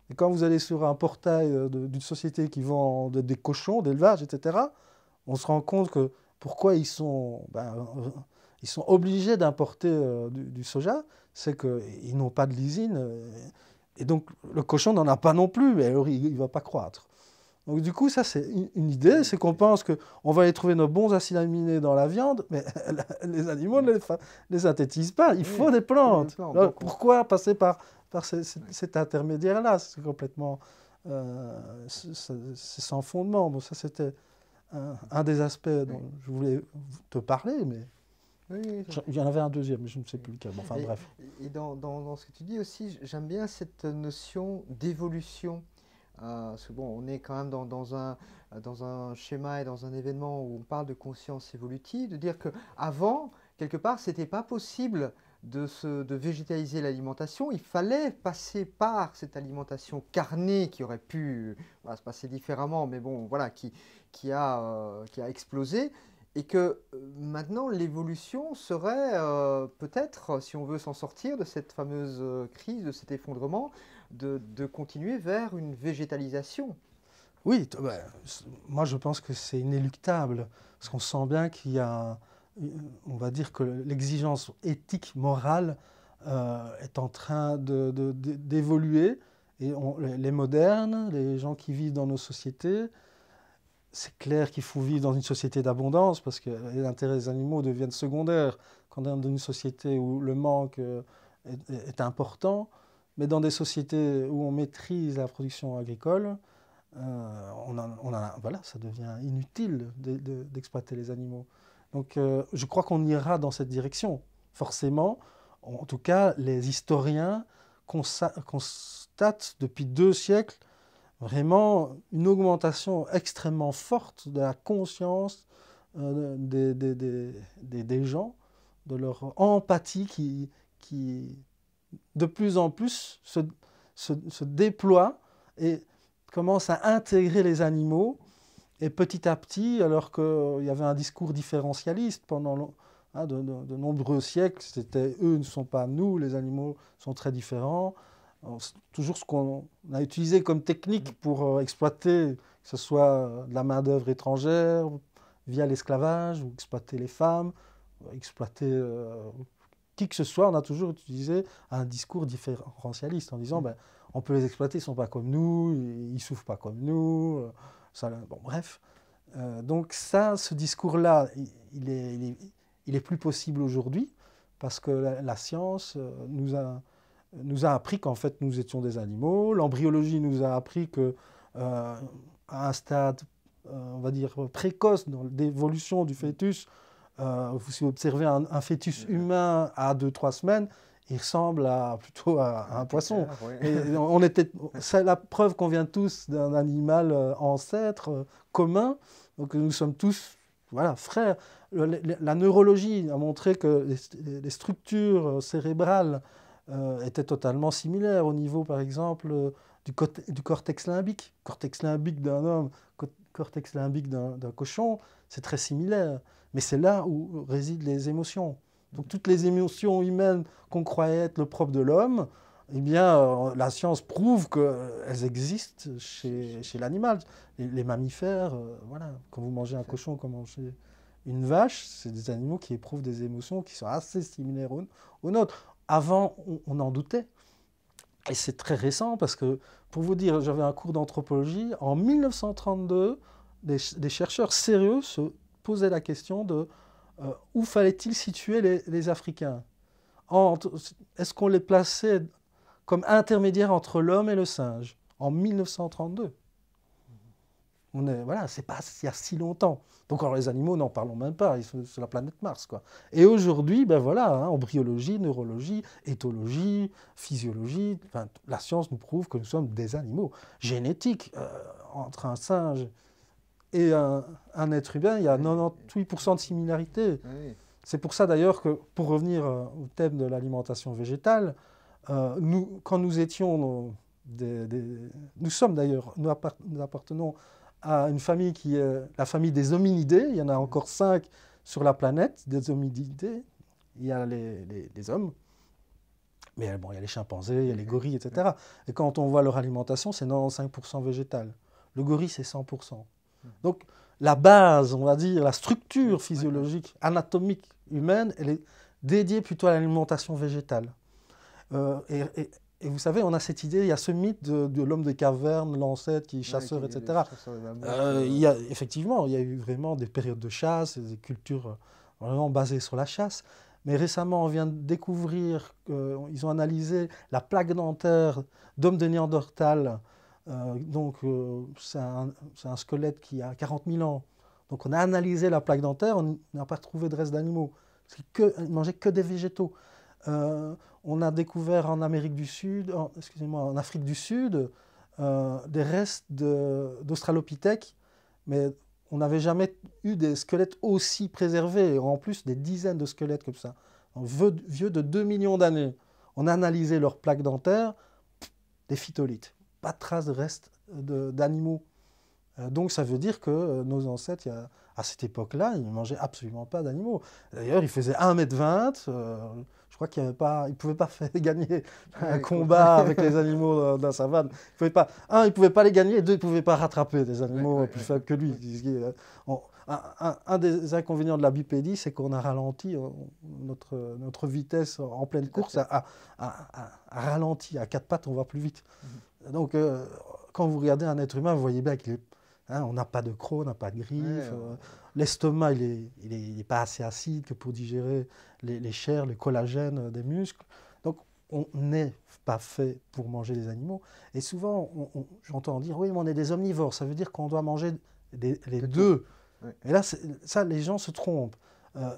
Et quand vous allez sur un portail d'une société qui vend des cochons, d'élevage, etc., on se rend compte que pourquoi ils sont obligés d'importer du soja, c'est qu'ils n'ont pas de lysine. Et donc, le cochon n'en a pas non plus, et alors il ne va pas croître. Donc du coup, ça c'est une idée, c'est qu'on pense qu'on va aller trouver nos bons acides aminés dans la viande, mais les animaux ne les synthétisent pas, il faut des plantes. Alors, pourquoi passer par cet intermédiaire-là? C'est complètement c'est sans fondement. Bon, ça c'était un des aspects dont je voulais te parler, mais il y en avait un deuxième, mais je ne sais plus lequel. Bon, enfin bref. Et dans ce que tu dis aussi, j'aime bien cette notion d'évolution. Parce que bon, on est quand même dans un schéma et dans un événement où on parle de conscience évolutive, de dire que avant, quelque part, c'était pas possible de végétaliser l'alimentation. Il fallait passer par cette alimentation carnée qui aurait pu se passer différemment, mais bon, voilà, qui a explosé. Et que maintenant, l'évolution serait peut-être, si on veut s'en sortir de cette fameuse crise, de cet effondrement, de continuer vers une végétalisation. Oui, moi je pense que c'est inéluctable, parce qu'on sent bien qu'il y a, on va dire que l'exigence éthique, morale est en train d'évoluer, et les modernes, les gens qui vivent dans nos sociétés, c'est clair qu'il faut vivre dans une société d'abondance, parce que les intérêts des animaux deviennent secondaires quand on est dans une société où le manque est important, mais dans des sociétés où on maîtrise la production agricole, voilà, ça devient inutile d'exploiter les animaux. Donc je crois qu'on ira dans cette direction. Forcément, en tout cas, les historiens constatent depuis 2 siècles vraiment une augmentation extrêmement forte de la conscience des gens, de leur empathie qui de plus en plus se déploie et commence à intégrer les animaux. Et petit à petit, alors qu'il y avait un discours différentialiste pendant de nombreux siècles, c'était eux ne sont pas nous, les animaux sont très différents. C'est toujours ce qu'on a utilisé comme technique pour exploiter, que ce soit de la main-d'œuvre étrangère, via l'esclavage, ou exploiter les femmes, exploiter qui que ce soit. On a toujours utilisé un discours différentialiste en disant on peut les exploiter, ils ne sont pas comme nous, ils ne souffrent pas comme nous. Bon, bref. Donc ça, ce discours-là, il est plus possible aujourd'hui parce que la science nous a nous a appris qu'en fait nous étions des animaux. L'embryologie nous a appris que à un stade, on va dire, précoce dans l'évolution du fœtus, si vous observez un fœtus humain à 2-3 semaines, il ressemble plutôt à un poisson. Ouais. C'est la preuve qu'on vient tous d'un animal ancêtre commun, donc nous sommes tous voilà, frères. La neurologie a montré que les structures cérébrales étaient totalement similaires au niveau, par exemple, du cortex limbique. Cortex limbique d'un homme, cortex limbique d'un cochon, c'est très similaire. Mais c'est là où résident les émotions. Donc toutes les émotions humaines qu'on croyait être le propre de l'homme, eh bien, la science prouve qu'elles existent chez l'animal. Les mammifères, voilà, quand vous mangez un cochon, quand vous mangez une vache, c'est des animaux qui éprouvent des émotions qui sont assez similaires aux nôtres. Avant, on en doutait. Et c'est très récent parce que, pour vous dire, j'avais un cours d'anthropologie. En 1932, des chercheurs sérieux se posaient la question de où fallait-il situer les Africains. Est-ce qu'on les plaçait comme intermédiaires entre l'homme et le singe en 1932? Voilà, c'est pas il y a si longtemps. Donc alors, les animaux, n'en parlons même pas, ils sont sur la planète Mars, quoi. Et aujourd'hui, ben voilà, hein, embryologie, neurologie, éthologie, physiologie, enfin, la science nous prouve que nous sommes des animaux. Génétique, entre un singe et un être humain, il y a 98% de similarité. Oui. C'est pour ça d'ailleurs que, pour revenir au thème de l'alimentation végétale, quand nous étions nous sommes d'ailleurs, nous appartenons à une famille qui est la famille des hominidés. Il y en a encore 5 sur la planète, des hominidés. Il y a les hommes, mais bon, il y a les chimpanzés, il y a les gorilles, etc. Et quand on voit leur alimentation, c'est 95% végétal. Le gorille, c'est 100%. Donc la base, on va dire, la structure physiologique, anatomique humaine, elle est dédiée plutôt à l'alimentation végétale. Et vous savez, on a cette idée, il y a ce mythe de l'homme des cavernes, l'ancêtre qui est chasseur, etc. Effectivement, il y a eu vraiment des périodes de chasse, des cultures vraiment basées sur la chasse. Mais récemment, on vient de découvrir, ils ont analysé la plaque dentaire d'homme de Néandertal. C'est un squelette qui a 40 000 ans. Donc on a analysé la plaque dentaire, on n'a pas trouvé de restes d'animaux. Ils ne mangeaient que des végétaux. On a découvert en Amérique du Sud, en Afrique du Sud, des restes d'Australopithèques, mais on n'avait jamais eu des squelettes aussi préservés, en plus des dizaines de squelettes comme ça, vieux de 2 millions d'années. On a analysé leurs plaques dentaires, des phytolithes, pas de traces de restes d'animaux. Donc ça veut dire que nos ancêtres, à cette époque-là, ils ne mangeaient absolument pas d'animaux. D'ailleurs, ils faisaient 1,20 m. Je crois qu'ils ne pouvaient pas faire gagner un combat avec les animaux dans la savane. Ils ne pouvaient pas les gagner, et 2, ils ne pouvaient pas rattraper des animaux plus faibles que lui. Un des inconvénients de la bipédie, c'est qu'on a ralenti notre vitesse en pleine course, a ralenti. À 4 pattes, on va plus vite. Donc, quand vous regardez un être humain, vous voyez bien qu'il est... on n'a pas de crocs, on n'a pas de griffes. L'estomac, il n'est pas assez acide que pour digérer les chairs, le collagène des muscles. Donc, on n'est pas fait pour manger des animaux. Et souvent, j'entends dire, oui, mais on est des omnivores. Ça veut dire qu'on doit manger les deux. Oui. Et là, ça, les gens se trompent.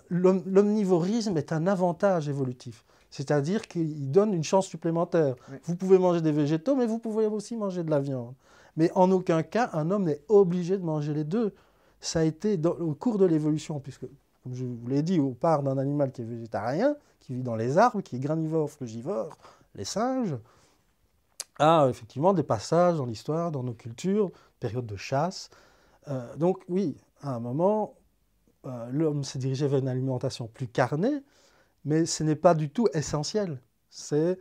L'omnivorisme est un avantage évolutif. C'est-à-dire qu'il donne une chance supplémentaire. Oui. Vous pouvez manger des végétaux, mais vous pouvez aussi manger de la viande. Mais en aucun cas, un homme n'est obligé de manger les deux. Ça a été au cours de l'évolution, puisque, comme je vous l'ai dit, on part d'un animal qui est végétarien, qui vit dans les arbres, qui est granivore, frugivore, les singes, à effectivement des passages dans l'histoire, dans nos cultures, période de chasse. Donc oui, à un moment, l'homme s'est dirigé vers une alimentation plus carnée, mais ce n'est pas du tout essentiel. C'est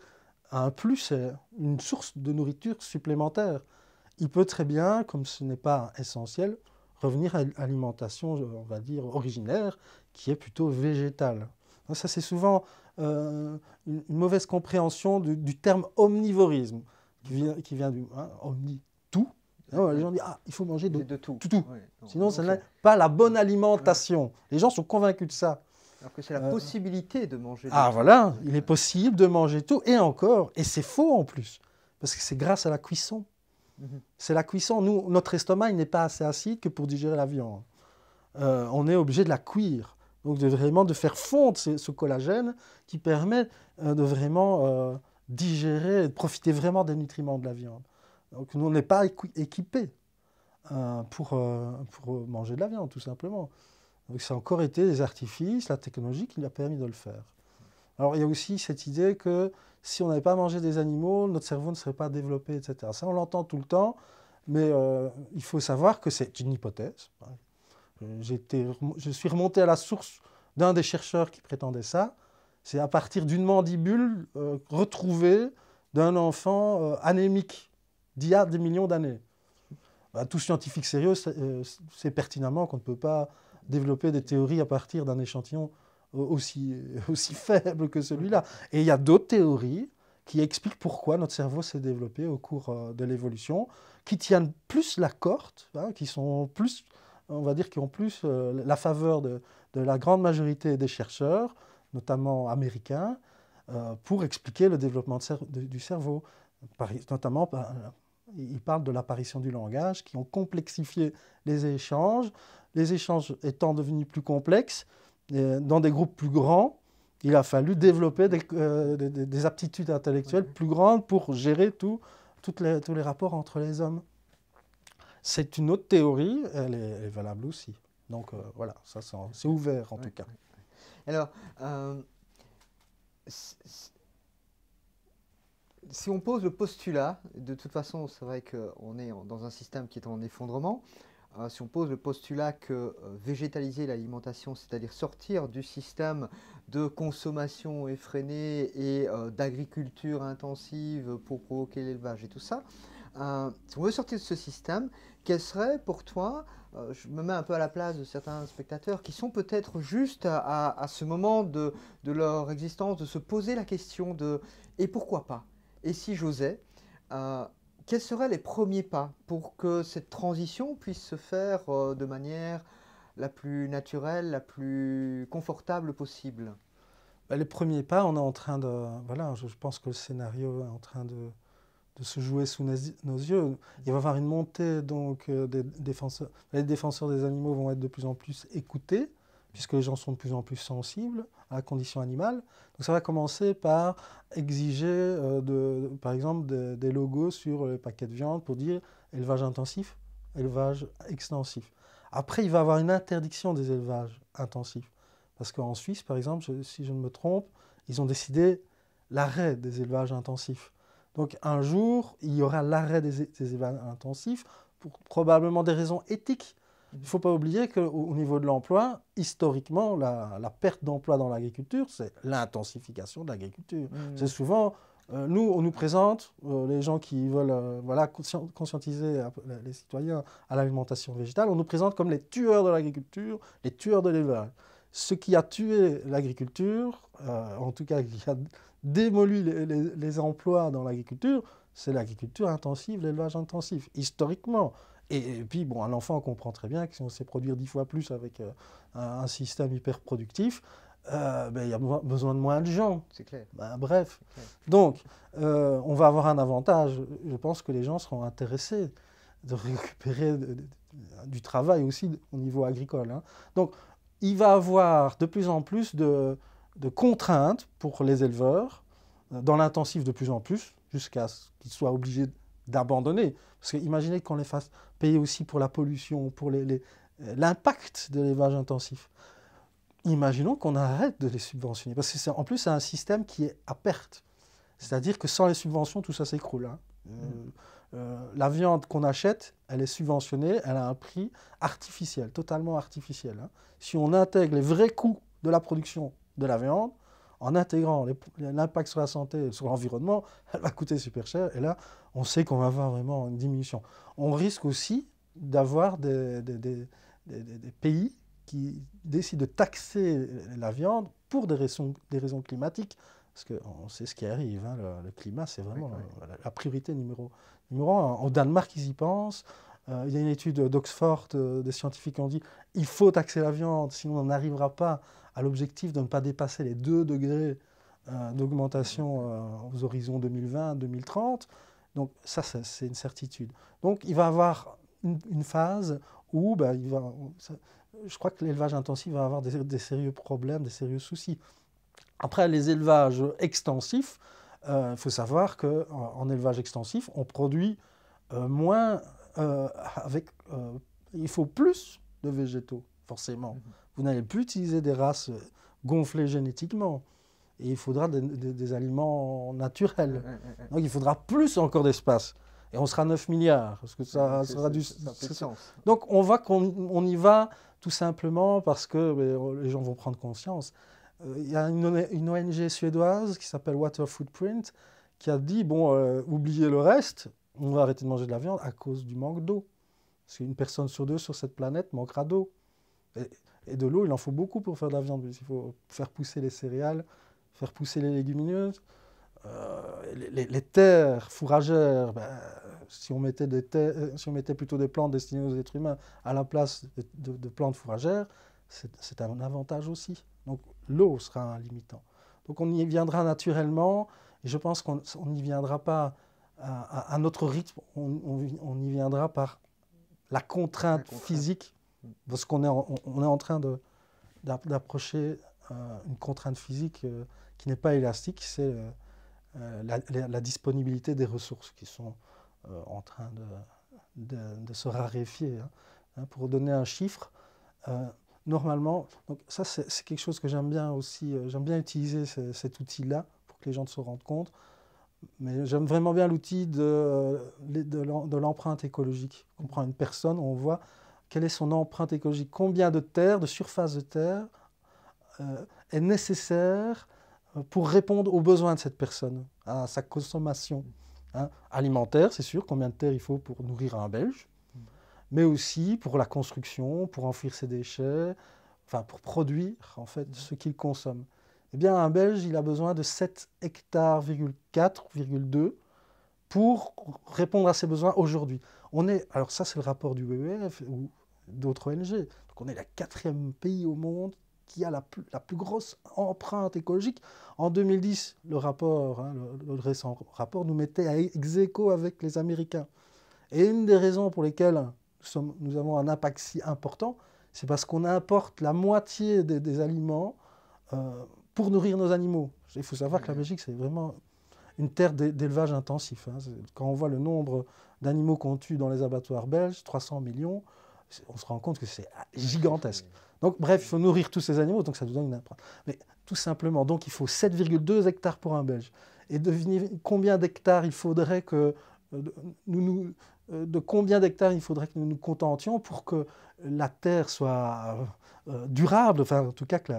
un plus, c'est une source de nourriture supplémentaire. Il peut très bien, comme ce n'est pas essentiel, revenir à l'alimentation, on va dire, originaire, qui est plutôt végétale. Donc ça, c'est souvent une mauvaise compréhension du terme omnivorisme, qui vient du omni, tout. Non, les gens disent, il faut manger de tout. Oui, Sinon, ce n'est pas la bonne alimentation. Les gens sont convaincus de ça. Alors que c'est la possibilité de manger. Ah voilà, il est possible de manger tout, et encore, et c'est faux en plus, parce que c'est grâce à la cuisson. C'est la cuisson. Nous, notre estomac, il n'est pas assez acide que pour digérer la viande. On est obligé de la cuire. Donc vraiment de faire fondre ce collagène qui permet de vraiment digérer et de profiter vraiment des nutriments de la viande. Donc nous, on n'est pas équipés pour manger de la viande, tout simplement. Donc ça a encore été les artifices, la technologie qui nous a permis de le faire. Alors il y a aussi cette idée que si on n'avait pas mangé des animaux, notre cerveau ne serait pas développé, etc. Ça, on l'entend tout le temps, mais il faut savoir que c'est une hypothèse. Je suis remonté à la source d'un des chercheurs qui prétendait ça. C'est à partir d'une mandibule retrouvée d'un enfant anémique d'il y a des millions d'années. Tout scientifique sérieux sait pertinemment qu'on ne peut pas développer des théories à partir d'un échantillon aussi faible que celui-là. Et il y a d'autres théories qui expliquent pourquoi notre cerveau s'est développé au cours de l'évolution, qui tiennent plus la corde, qui sont plus, on va dire, qui ont plus la faveur de la grande majorité des chercheurs, notamment américains, pour expliquer le développement du cerveau. Notamment, ils parlent de l'apparition du langage, qui ont complexifié les échanges étant devenus plus complexes, dans des groupes plus grands, il a fallu développer des aptitudes intellectuelles plus grandes pour gérer tous les rapports entre les hommes. C'est une autre théorie, elle est valable aussi. Donc voilà, ça c'est ouvert en tout cas. Alors, si on pose le postulat, de toute façon, c'est vrai qu'on est dans un système qui est en effondrement. Si on pose le postulat que végétaliser l'alimentation, c'est-à-dire sortir du système de consommation effrénée et d'agriculture intensive pour provoquer l'élevage et tout ça, si on veut sortir de ce système, quel serait pour toi, je me mets un peu à la place de certains spectateurs qui sont peut-être juste à ce moment de leur existence, de se poser la question de « et pourquoi pas ?» Et si j'osais, quels seraient les premiers pas pour que cette transition puisse se faire de manière la plus naturelle, la plus confortable possible? Les premiers pas, on est en train de... Voilà, je pense que le scénario est en train de se jouer sous nos yeux. Il va y avoir une montée donc, des défenseurs. Les défenseurs des animaux vont être de plus en plus écoutés, puisque les gens sont de plus en plus sensibles à la condition animale. Donc ça va commencer par exiger, par exemple, des logos sur les paquets de viande pour dire élevage intensif, élevage extensif. Après, il va y avoir une interdiction des élevages intensifs. Parce qu'en Suisse, par exemple, si je ne me trompe, ils ont décidé l'arrêt des élevages intensifs. Donc un jour, il y aura l'arrêt des élevages intensifs, pour probablement des raisons éthiques. Il ne faut pas oublier qu'au niveau de l'emploi, historiquement, la perte d'emploi dans l'agriculture, c'est l'intensification de l'agriculture. C'est souvent, nous, on nous présente, les gens qui veulent conscientiser les citoyens à l'alimentation végétale, on nous présente comme les tueurs de l'agriculture, les tueurs de l'élevage. Ce qui a tué l'agriculture, en tout cas qui a démoli les emplois dans l'agriculture, c'est l'agriculture intensive, l'élevage intensif, historiquement. Et puis, bon, un enfant comprend très bien que si on sait produire 10 fois plus avec un système hyper productif, il y a besoin de moins de gens. C'est clair. Bref. Clair. Donc, on va avoir un avantage. Je pense que les gens seront intéressés de récupérer du travail aussi au niveau agricole. Hein. Donc, il va y avoir de plus en plus de contraintes pour les éleveurs, dans l'intensif de plus en plus, jusqu'à ce qu'ils soient obligés d'abandonner. Parce que imaginez qu'on les fasse payer aussi pour la pollution, pour l'impact de l'élevage intensif. Imaginons qu'on arrête de les subventionner. Parce que en plus, c'est un système qui est à perte. C'est-à-dire que sans les subventions, tout ça s'écroule. Hein. La viande qu'on achète, elle est subventionnée, elle a un prix artificiel, totalement artificiel. Hein. Si on intègre les vrais coûts de la production de la viande, en intégrant l'impact sur la santé et sur l'environnement, elle va coûter super cher. Et là, on sait qu'on va avoir vraiment une diminution. On risque aussi d'avoir des pays qui décident de taxer la viande pour des raisons climatiques. Parce qu'on sait ce qui arrive. Hein, le climat, c'est vraiment la priorité numéro un. Au Danemark, ils y pensent. Il y a une étude d'Oxford, des scientifiques ont dit il faut taxer la viande, sinon on n'arrivera pas à l'objectif de ne pas dépasser les 2 degrés d'augmentation aux horizons 2020-2030. Donc ça, c'est une certitude. Donc il va y avoir une phase où je crois que l'élevage intensif va avoir des sérieux problèmes, des sérieux soucis. Après, les élevages extensifs, il faut savoir qu'en élevage extensif, on produit moins il faut plus de végétaux, forcément. Vous n'allez plus utiliser des races gonflées génétiquement. Et il faudra des aliments naturels. Donc il faudra plus encore d'espace. Et on sera 9 milliards. Parce que ça sera du... Donc on y va tout simplement parce que les gens vont prendre conscience. Il y a une ONG suédoise qui s'appelle Water Footprint qui a dit, bon, oubliez le reste, on va arrêter de manger de la viande à cause du manque d'eau. Parce qu'une personne sur 2 sur cette planète manquera d'eau. Et de l'eau, il en faut beaucoup pour faire de la viande. Il faut faire pousser les céréales, faire pousser les légumineuses. Les terres fourragères, si on mettait plutôt des plantes destinées aux êtres humains à la place de plantes fourragères, c'est un avantage aussi. Donc l'eau sera un limitant. Donc on y viendra naturellement, et je pense qu'on n'y viendra pas à notre rythme, on y viendra par la contrainte physique, parce qu'on est en train d'approcher une contrainte physique qui n'est pas élastique, c'est la disponibilité des ressources qui sont en train de se raréfier. Pour donner un chiffre, normalement, donc ça c'est quelque chose que j'aime bien aussi, j'aime bien utiliser cet outil-là pour que les gens se rendent compte, mais j'aime vraiment bien l'outil de l'empreinte écologique. On prend une personne, on voit quelle est son empreinte écologique, combien de terre, de surface de terre est nécessaire pour répondre aux besoins de cette personne, à sa consommation alimentaire, c'est sûr, combien de terre il faut pour nourrir un Belge, mais aussi pour la construction, pour enfouir ses déchets, enfin pour produire en fait ce qu'il consomme. Eh bien, un Belge, il a besoin de 7 hectares, 4,2 pour répondre à ses besoins aujourd'hui. Alors ça, c'est le rapport du WWF ou d'autres ONG. Donc on est le 4e pays au monde qui a la plus grosse empreinte écologique. En 2010, le récent rapport nous mettait à ex-aequo avec les Américains. Et une des raisons pour lesquelles nous avons un impact si important, c'est parce qu'on importe la moitié des aliments pour nourrir nos animaux. Il faut savoir que la Belgique, c'est vraiment une terre d'élevage intensif. Quand on voit le nombre d'animaux qu'on tue dans les abattoirs belges, 300 millions, on se rend compte que c'est gigantesque. Donc bref, il faut nourrir tous ces animaux, donc ça nous donne une empreinte. Mais tout simplement, donc il faut 7,2 hectares pour un Belge. Et devinez combien d'hectares il faudrait que de combien d'hectares il faudrait que nous nous contentions pour que la terre soit durable, enfin en tout cas que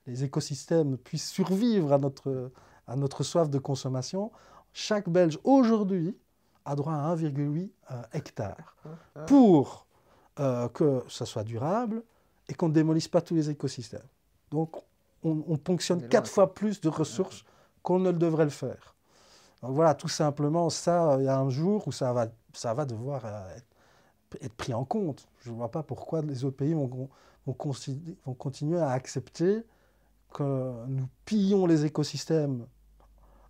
les écosystèmes puissent survivre à notre soif de consommation. Chaque Belge aujourd'hui a droit à 1,8 hectare pour que ça soit durable et qu'on ne démolisse pas tous les écosystèmes. Donc on ponctionne 4 fois plus de ressources qu'on ne le devrait le faire. Donc voilà, tout simplement, ça, il y a un jour où ça va devoir être pris en compte. Je ne vois pas pourquoi les autres pays vont continuer à accepter que nous pillons les écosystèmes,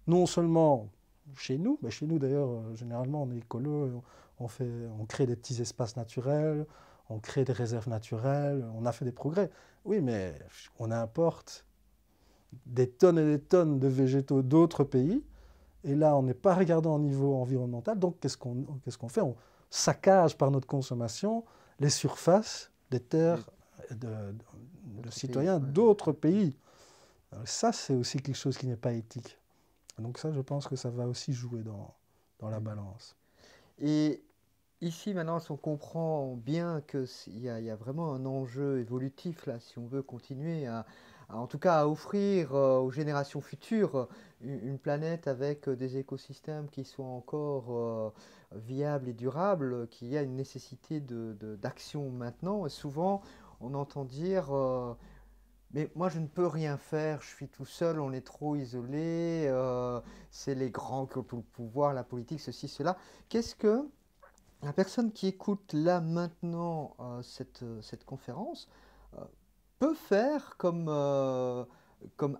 non seulement chez nous, mais chez nous d'ailleurs, généralement on est écolo, on crée des petits espaces naturels, on crée des réserves naturelles, on a fait des progrès. Oui, mais on importe des tonnes et des tonnes de végétaux d'autres pays, et là on n'est pas regardé au niveau environnemental, donc qu'est-ce qu'on fait? On saccage par notre consommation les surfaces des terres de citoyens d'autres pays. Alors ça, c'est aussi quelque chose qui n'est pas éthique. Donc ça, je pense que ça va aussi jouer dans la balance. Et ici, maintenant, si on comprend bien qu'il y a vraiment un enjeu évolutif, là, si on veut continuer en tout cas, à offrir aux générations futures une planète avec des écosystèmes qui soient encore viables et durables, qu'il y a une nécessité d'action maintenant. Et souvent, on entend dire mais moi, je ne peux rien faire, je suis tout seul, on est trop isolé, c'est les grands qui ont tout le pouvoir, la politique, ceci, cela. Qu'est-ce que la personne qui écoute là maintenant cette conférence euh, peut faire comme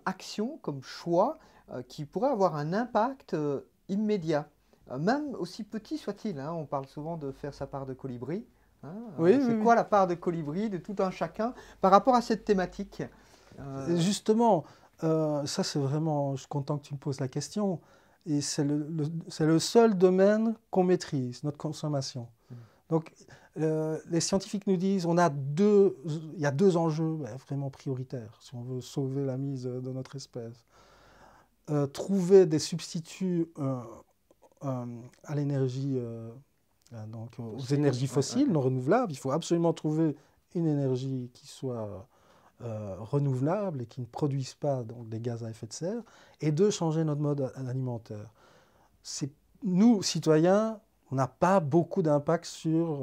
action, comme choix, qui pourrait avoir un impact immédiat. Même aussi petit soit-il, hein, on parle souvent de faire sa part de colibri. Hein, Oui, oui, c'est oui. quoi la part de colibri de tout un chacun par rapport à cette thématique? Et Euh, justement, ça c'est vraiment, je suis content que tu me poses la question, et c'est le seul domaine qu'on maîtrise, notre consommation. Donc, les scientifiques nous disent il y a deux enjeux vraiment prioritaires si on veut sauver la mise de notre espèce. Trouver des substituts à l'énergie, donc aux Fossile, énergies ouais, ouais, fossiles non renouvelables. Il faut absolument trouver une énergie qui soit renouvelable et qui ne produise pas donc, des gaz à effet de serre. Et deux, changer notre mode alimentaire. Nous, citoyens, on n'a pas beaucoup d'impact sur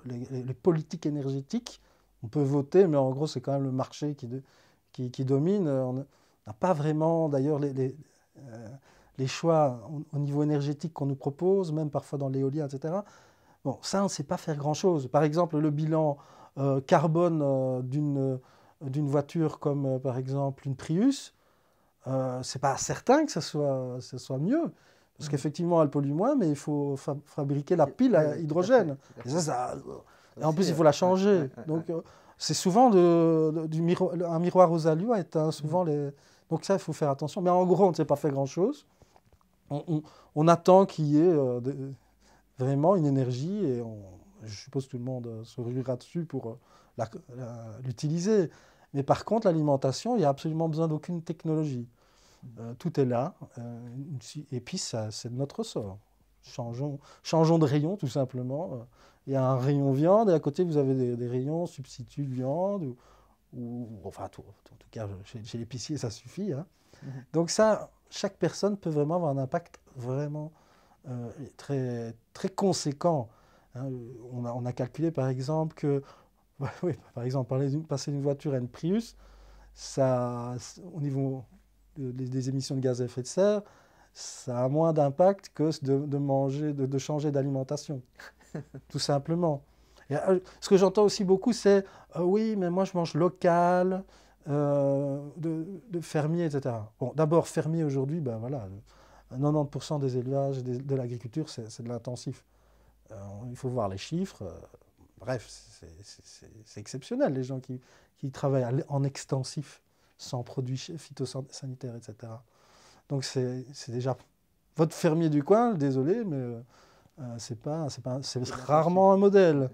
les politiques énergétiques. On peut voter, mais en gros, c'est quand même le marché qui domine. On n'a pas vraiment, d'ailleurs, les choix au niveau énergétique qu'on nous propose, même parfois dans l'éolien, etc. Bon, ça, on ne sait pas faire grand-chose. Par exemple, le bilan carbone d'une voiture comme, par exemple, une Prius, c'est pas certain que ce soit mieux. Parce ouais. qu'effectivement, elle pollue moins, mais il faut fabriquer la Oui, pile à oui, tout à fait, hydrogène. tout à Et fait. et en plus, C'est, il faut la ouais, ouais, changer. ouais, ouais. Donc, c'est souvent un miroir aux alouettes. Hein, Mhm. souvent donc ça, il faut faire attention. Mais en gros, on ne sait pas faire grand-chose. On, on- on attend qu'il y ait vraiment une énergie et je suppose que tout le monde se ruera dessus pour l'utiliser. Mais par contre, l'alimentation, il n'y a absolument besoin d'aucune technologie. Tout est là. Et puis, ça, c'est de notre ressort. Changeons de rayon, tout simplement. Il y a un rayon viande et à côté, vous avez des rayons substituts de viande. Enfin, en tout cas, chez l'épicier, ça suffit. Hein. Mhm. Donc ça, chaque personne peut vraiment avoir un impact vraiment très, très conséquent. Hein. On a calculé, par exemple, que, oui, par exemple, passer d'une voiture à une Prius, ça, au niveau des émissions de gaz à effet de serre, ça a moins d'impact que de manger, de changer d'alimentation, tout simplement. Et, ce que j'entends aussi beaucoup, c'est oui, mais moi je mange local, de fermier, etc. Bon, d'abord, fermier aujourd'hui, ben voilà, 90% des élevages de l'agriculture, c'est de l'intensif. Il faut voir les chiffres. Bref, c'est exceptionnel, les gens qui travaillent en extensif, sans produits phytosanitaires, etc. Donc c'est déjà votre fermier du coin, désolé, mais c'est C'est rarement un l'intensif. modèle.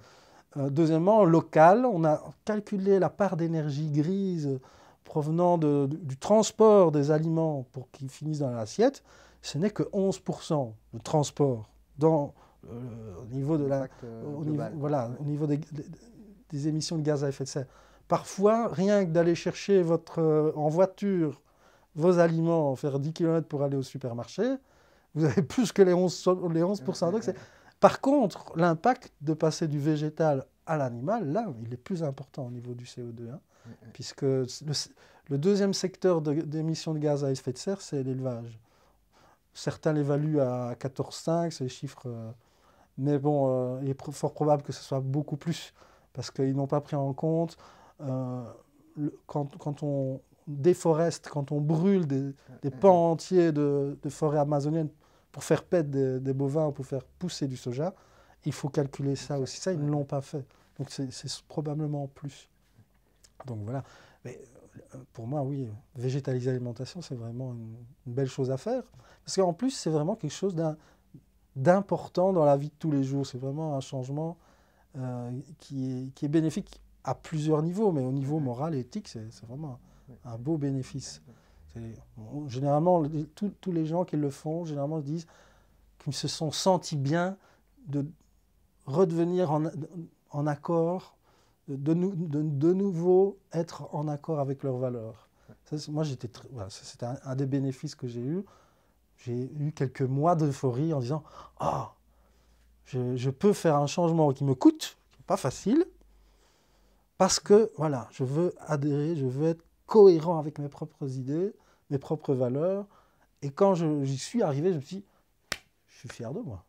Ouais. Deuxièmement, local, on a calculé la part d'énergie grise provenant du transport des aliments pour qu'ils finissent dans l'assiette. Ce n'est que 11% de transport au niveau L'impact global. voilà, Ouais. au niveau des émissions de gaz à effet de serre. Parfois, rien que d'aller chercher en voiture vos aliments, faire 10 km pour aller au supermarché, vous avez plus que les 11%. Donc par contre, l'impact de passer du végétal à l'animal, là, il est plus important au niveau du CO2, hein, puisque le deuxième secteur d'émissions de gaz à effet de serre, c'est l'élevage. Certains l'évaluent à 14,5, c'est les chiffres. Mais bon, il est fort probable que ce soit beaucoup plus, parce qu'ils n'ont pas pris en compte euh, quand on déforeste, quand on brûle des pans entiers de forêts amazoniennes pour faire paître des bovins ou pour faire pousser du soja, il faut calculer ça Exact. aussi. Ça, ils Ouais, ne l'ont ouais. pas fait. Donc c'est probablement plus. Donc voilà. Mais pour moi, oui, végétaliser l'alimentation, c'est vraiment une belle chose à faire. Parce qu'en plus, c'est vraiment quelque chose d'important dans la vie de tous les jours. C'est vraiment un changement qui est bénéfique à plusieurs niveaux, mais au Ouais, niveau ouais, moral et éthique, c'est vraiment ouais. un beau bénéfice. Généralement, tous les gens qui le font, généralement, disent qu'ils se sont sentis bien de redevenir en accord, de nouveau être en accord avec leurs valeurs. Ça, moi, voilà, c'était un des bénéfices que j'ai eu. J'ai eu quelques mois d'euphorie en disant ah, je peux faire un changement qui me coûte, qui n'est pas facile, parce que voilà, je veux adhérer, je veux être cohérent avec mes propres idées, mes propres valeurs. Et quand j'y suis arrivé, je me suis dit, je suis fier de moi.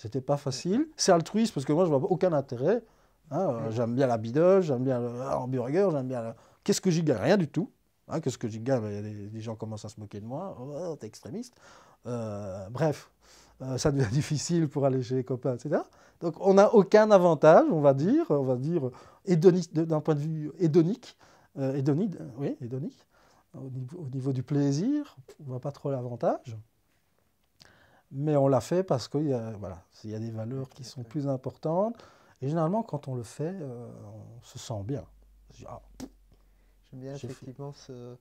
C'était pas facile. C'est altruiste parce que moi, je vois aucun intérêt. Hein. J'aime bien la bidole, j'aime bien le hamburger, j'aime bien... Qu'est-ce que j'y gagne? Rien du tout. Hein, qu'est-ce que j'y gagne? Il y a des gens qui commencent à se moquer de moi. Oh, t'es extrémiste. Bref, ça devient difficile pour aller chez les copains, etc. Donc, on n'a aucun avantage, on va dire d'un point de vue hédonique. Oui, hédonique. Au niveau du plaisir, on ne voit pas trop l'avantage. Mais on l'a fait parce qu'il y a des valeurs qui sont plus importantes. Et généralement, quand on le fait, on se sent bien. J'aime bien effectivement je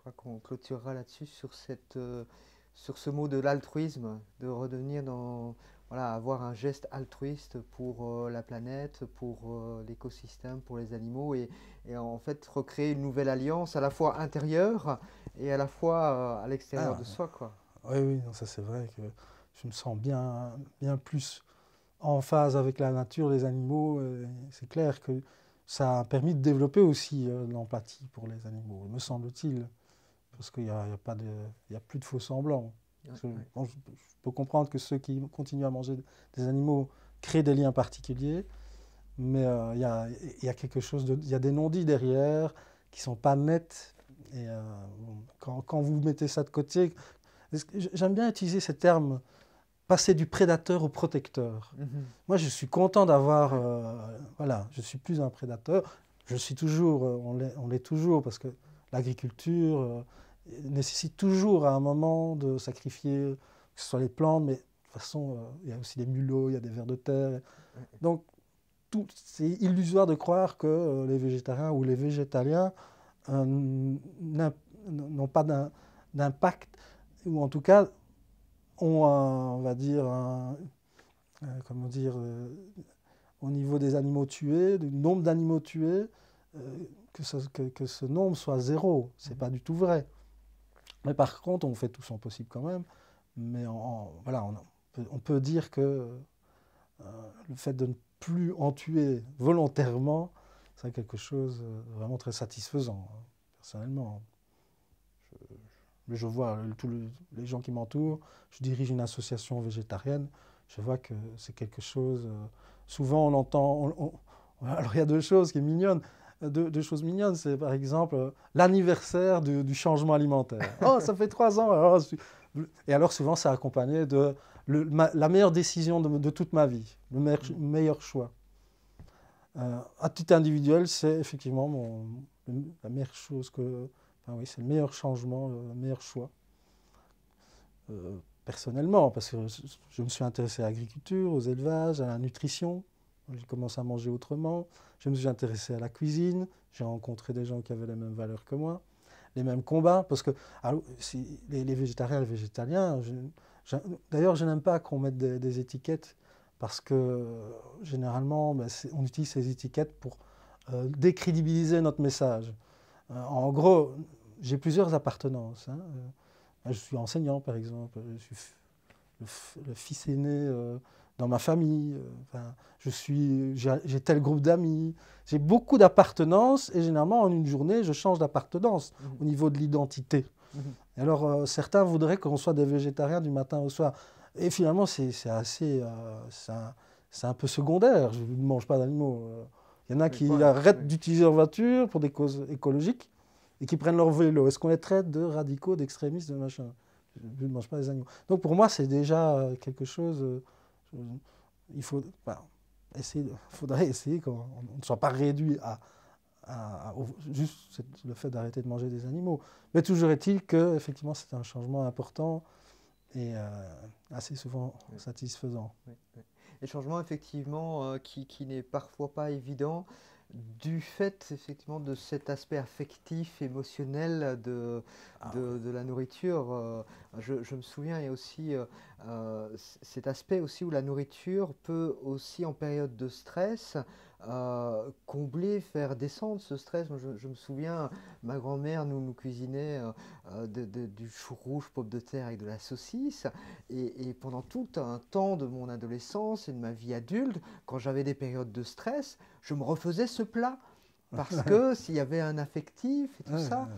crois qu'on clôturera là-dessus sur ce mot de l'altruisme, de redevenir avoir un geste altruiste pour la planète, pour l'écosystème, pour les animaux et en fait recréer une nouvelle alliance à la fois intérieure et à la fois à l'extérieur de soi, quoi. Oui, non, ça c'est vrai que je me sens bien plus en phase avec la nature, les animaux. C'est clair que ça a permis de développer aussi l'empathie pour les animaux, me semble-t-il, parce qu'il n'y a plus de faux semblants. Je peux comprendre que ceux qui continuent à manger des animaux créent des liens particuliers, mais il y a quelque chose il y a des non-dits derrière qui ne sont pas nets. Et quand vous mettez ça de côté, j'aime bien utiliser ces termes, passer du prédateur au protecteur. Moi, je suis content d'avoir... je suis plus un prédateur. Je suis toujours, on l'est toujours, parce que l'agriculture nécessite toujours à un moment de sacrifier, que ce soit les plantes, mais de toute façon, il y a aussi des mulots, il y a des vers de terre. Donc, c'est illusoire de croire que les végétariens ou les végétaliens n'ont pas d'impact, ou en tout cas ont, on va dire, au niveau des animaux tués, du nombre d'animaux tués, que ce nombre soit zéro. Ce n'est pas du tout vrai. Mais par contre, on fait tout son possible quand même. Mais on peut dire que le fait de ne plus en tuer volontairement, c'est quelque chose de vraiment très satisfaisant, personnellement. Je vois tous les gens qui m'entourent, je dirige une association végétarienne, je vois que c'est quelque chose... souvent on entend... alors il y a deux choses qui sont mignonnes. Deux choses mignonnes, c'est par exemple l'anniversaire du changement alimentaire. Oh, ça fait 3 ans. Alors, et alors souvent c'est accompagné de la meilleure décision de toute ma vie, le meilleur choix. À titre individuel, c'est effectivement la meilleure chose que... Enfin, oui, c'est le meilleur changement, le meilleur choix. Personnellement, parce que je me suis intéressé à l'agriculture, aux élevages, à la nutrition. J'ai commencé à manger autrement. Je me suis intéressé à la cuisine. J'ai rencontré des gens qui avaient les mêmes valeurs que moi, les mêmes combats. Parce que les végétariens et les végétaliens, d'ailleurs, je n'aime pas qu'on mette des étiquettes parce que généralement, on utilise ces étiquettes pour décrédibiliser notre message. En gros, j'ai plusieurs appartenances. Hein. Je suis enseignant, par exemple. Je suis le fils aîné dans ma famille. J'ai tel groupe d'amis. J'ai beaucoup d'appartenances et généralement, en une journée, je change d'appartenance au niveau de l'identité. Et alors, certains voudraient qu'on soit des végétariens du matin au soir. Et finalement, c'est un peu secondaire. Je ne mange pas d'animaux. Il y en a qui arrêtent d'utiliser leur voiture pour des causes écologiques et qui prennent leur vélo. Est-ce qu'on les traite de radicaux, d'extrémistes, de machin? Je ne mange pas des animaux. Donc pour moi, c'est déjà quelque chose... il faudrait essayer qu'on ne soit pas réduit à juste le fait d'arrêter de manger des animaux. Mais toujours est-il que effectivement, c'est un changement important et assez souvent satisfaisant. Et changement effectivement qui n'est parfois pas évident du fait effectivement de cet aspect affectif, émotionnel de la nourriture. Je me souviens, il y a aussi cet aspect aussi où la nourriture peut aussi en période de stress combler, faire descendre ce stress. Moi, je me souviens, ma grand-mère nous cuisinait du chou rouge, pommes de terre avec de la saucisse. Et pendant tout un temps de mon adolescence et de ma vie adulte, quand j'avais des périodes de stress, je me refaisais ce plat. Parce que s'il y avait un affectif et tout ça.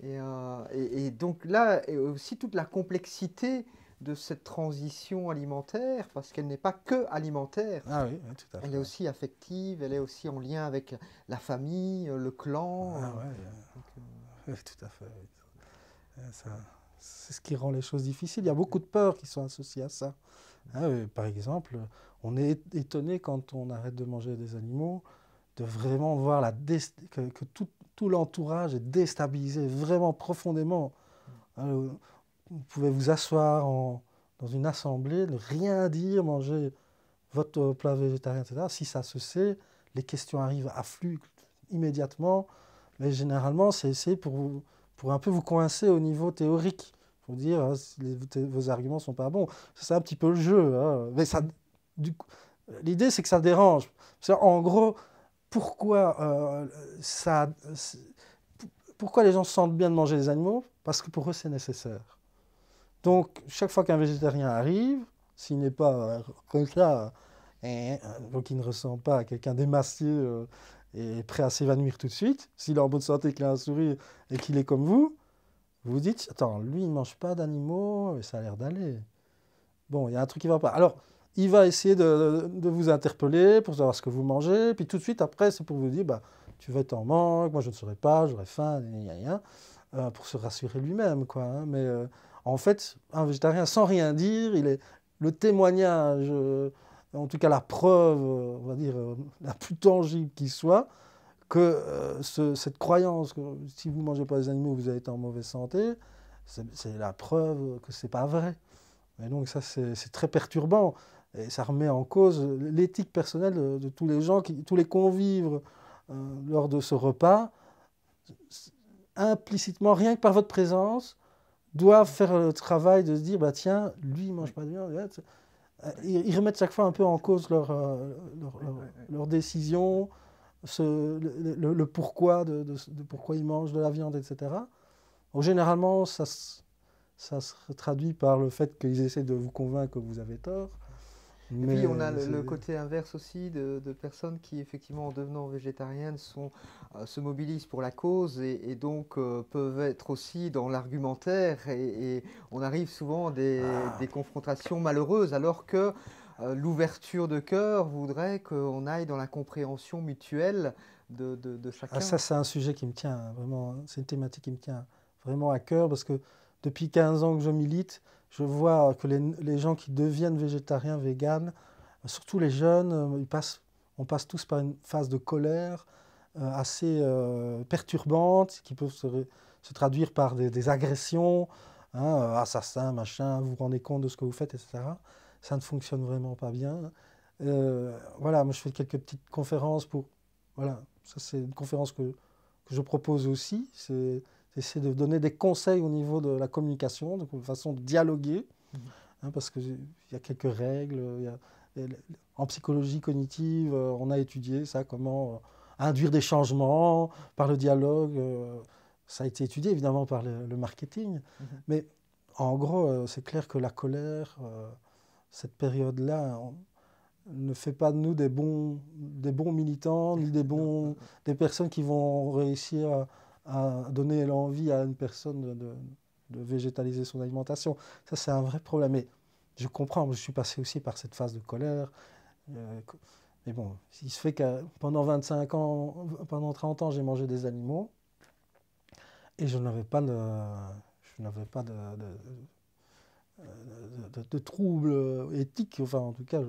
Et donc là, et aussi toute la complexité de cette transition alimentaire, parce qu'elle n'est pas que alimentaire. Ah oui, oui, tout à Elle fait. est aussi affective, elle est aussi en lien avec la famille, le clan. Ah ouais, Donc, oui, tout à fait. Oui. C'est ce qui rend les choses difficiles. Il y a beaucoup de peurs qui sont associées à ça. Ah oui, par exemple, on est étonné quand on arrête de manger des animaux, de vraiment voir que tout l'entourage est déstabilisé vraiment profondément. Vous pouvez vous asseoir dans une assemblée, ne rien dire, manger votre plat végétarien, etc. Si ça se sait, les questions arrivent à flux immédiatement. Mais généralement, c'est pour un peu vous coincer au niveau théorique. Pour dire, hein, vos arguments ne sont pas bons. C'est un petit peu le jeu. Hein. Mais ça, l'idée, c'est que ça dérange. En gros, pourquoi, pourquoi les gens se sentent bien de manger des animaux? Parce que pour eux, c'est nécessaire. Donc, chaque fois qu'un végétarien arrive, s'il n'est pas comme ça, donc il ne ressemble pas à quelqu'un d'émacié et prêt à s'évanouir tout de suite, s'il est en bonne santé, qu'il a un sourire et qu'il est comme vous vous dites, attends, lui, il ne mange pas d'animaux, et ça a l'air d'aller. Bon, il y a un truc qui ne va pas. Alors, il va essayer de vous interpeller pour savoir ce que vous mangez, puis tout de suite, après, c'est pour vous dire, bah, tu vas être en manque, moi je ne saurais pas, j'aurais faim, pour se rassurer lui-même, quoi. Hein. Mais en fait, un végétarien, sans rien dire, il est le témoignage, en tout cas la preuve, on va dire, la plus tangible qui soit, que cette croyance que si vous ne mangez pas des animaux, vous allez être en mauvaise santé, c'est la preuve que ce n'est pas vrai. Et donc ça, c'est très perturbant. Et ça remet en cause l'éthique personnelle de tous les gens, tous les convives lors de ce repas. Implicitement, rien que par votre présence, doivent faire le travail de se dire, bah tiens, lui, il ne mange pas de viande. Ils remettent chaque fois un peu en cause leur décision, le pourquoi de pourquoi ils mangent de la viande, etc. Donc, généralement, ça se traduit par le fait qu'ils essaient de vous convaincre que vous avez tort. Et puis on a le côté inverse aussi de personnes qui effectivement en devenant végétariennes se mobilisent pour la cause et donc peuvent être aussi dans l'argumentaire et on arrive souvent à des confrontations malheureuses alors que l'ouverture de cœur voudrait qu'on aille dans la compréhension mutuelle de chacun. Ah, ça, c'est un sujet qui me tient vraiment, c'est une thématique qui me tient vraiment à cœur parce que depuis 15 ans que je milite, je vois que les gens qui deviennent végétariens, véganes, surtout les jeunes, on passe tous par une phase de colère assez perturbante qui peut se traduire par des agressions, hein, assassins, machin, vous vous rendez compte de ce que vous faites, etc. Ça ne fonctionne vraiment pas bien. Voilà, moi je fais quelques petites conférences pour... Voilà, ça c'est une conférence que je propose aussi, c'est de donner des conseils au niveau de la communication, donc une façon de dialoguer, hein, parce qu'il y a quelques règles. En psychologie cognitive, on a étudié ça, comment induire des changements par le dialogue. Ça a été étudié évidemment par le marketing, mais en gros, c'est clair que la colère, cette période-là, ne fait pas de nous des bons militants, ni des personnes qui vont réussir à donner l'envie à une personne de végétaliser son alimentation. Ça, c'est un vrai problème. Mais je comprends, je suis passé aussi par cette phase de colère. Mais bon, il se fait que pendant 25 ans, pendant 30 ans, j'ai mangé des animaux et je n'avais pas de troubles éthiques, enfin en tout cas, je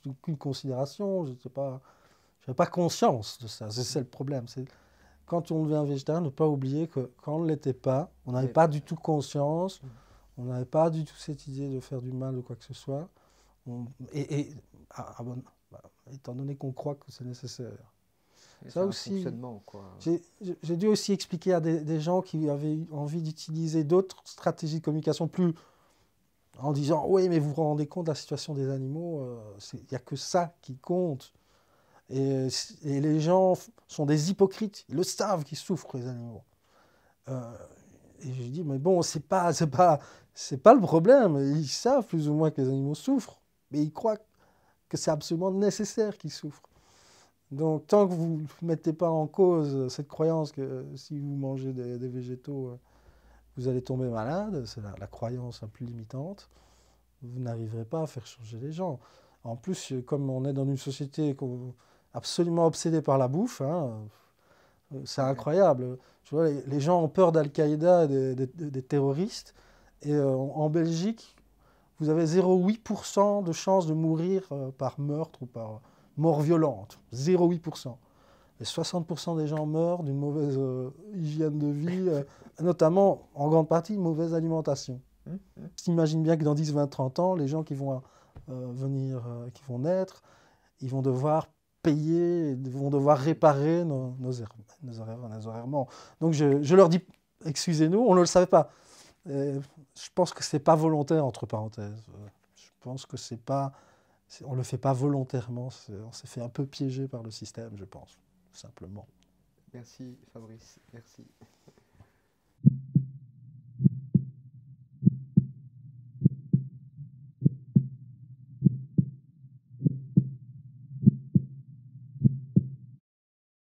n'ai aucune considération, je n'avais pas conscience de ça, c'est le problème. Quand on devient végétarien, ne pas oublier que quand on ne l'était pas, on n'avait pas du tout conscience, on n'avait pas du tout cette idée de faire du mal ou quoi que ce soit, étant donné qu'on croit que c'est nécessaire. Ça aussi, j'ai dû aussi expliquer à des gens qui avaient envie d'utiliser d'autres stratégies de communication plus en disant « Oui, mais vous vous rendez compte de la situation des animaux, il n'y a que ça qui compte. » Et les gens sont des hypocrites, ils le savent qu'ils souffrent, les animaux. Et je dis « Mais bon, c'est pas le problème. Ils savent plus ou moins que les animaux souffrent, mais ils croient que c'est absolument nécessaire qu'ils souffrent. » Donc, tant que vous ne mettez pas en cause cette croyance que si vous mangez des végétaux, vous allez tomber malade, c'est la croyance la plus limitante, vous n'arriverez pas à faire changer les gens. En plus, comme on est dans une société absolument obsédée par la bouffe, hein, c'est incroyable. Tu vois, les gens ont peur d'Al-Qaïda, des terroristes. Et en Belgique, vous avez 0,8% de chances de mourir par meurtre ou par mort violente. 0,8%. Et 60% des gens meurent d'une mauvaise hygiène de vie, notamment en grande partie une mauvaise alimentation. T'imagines bien que dans 10, 20, 30 ans, les gens qui vont qui vont naître, ils vont devoir payer, ils vont devoir réparer nos errements. Donc je leur dis, excusez-nous, on ne le savait pas. Je pense que c'est pas volontaire, entre parenthèses. Je pense que c'est pas, on le fait pas volontairement. On s'est fait un peu piéger par le système, je pense, tout simplement. Merci Fabrice, merci.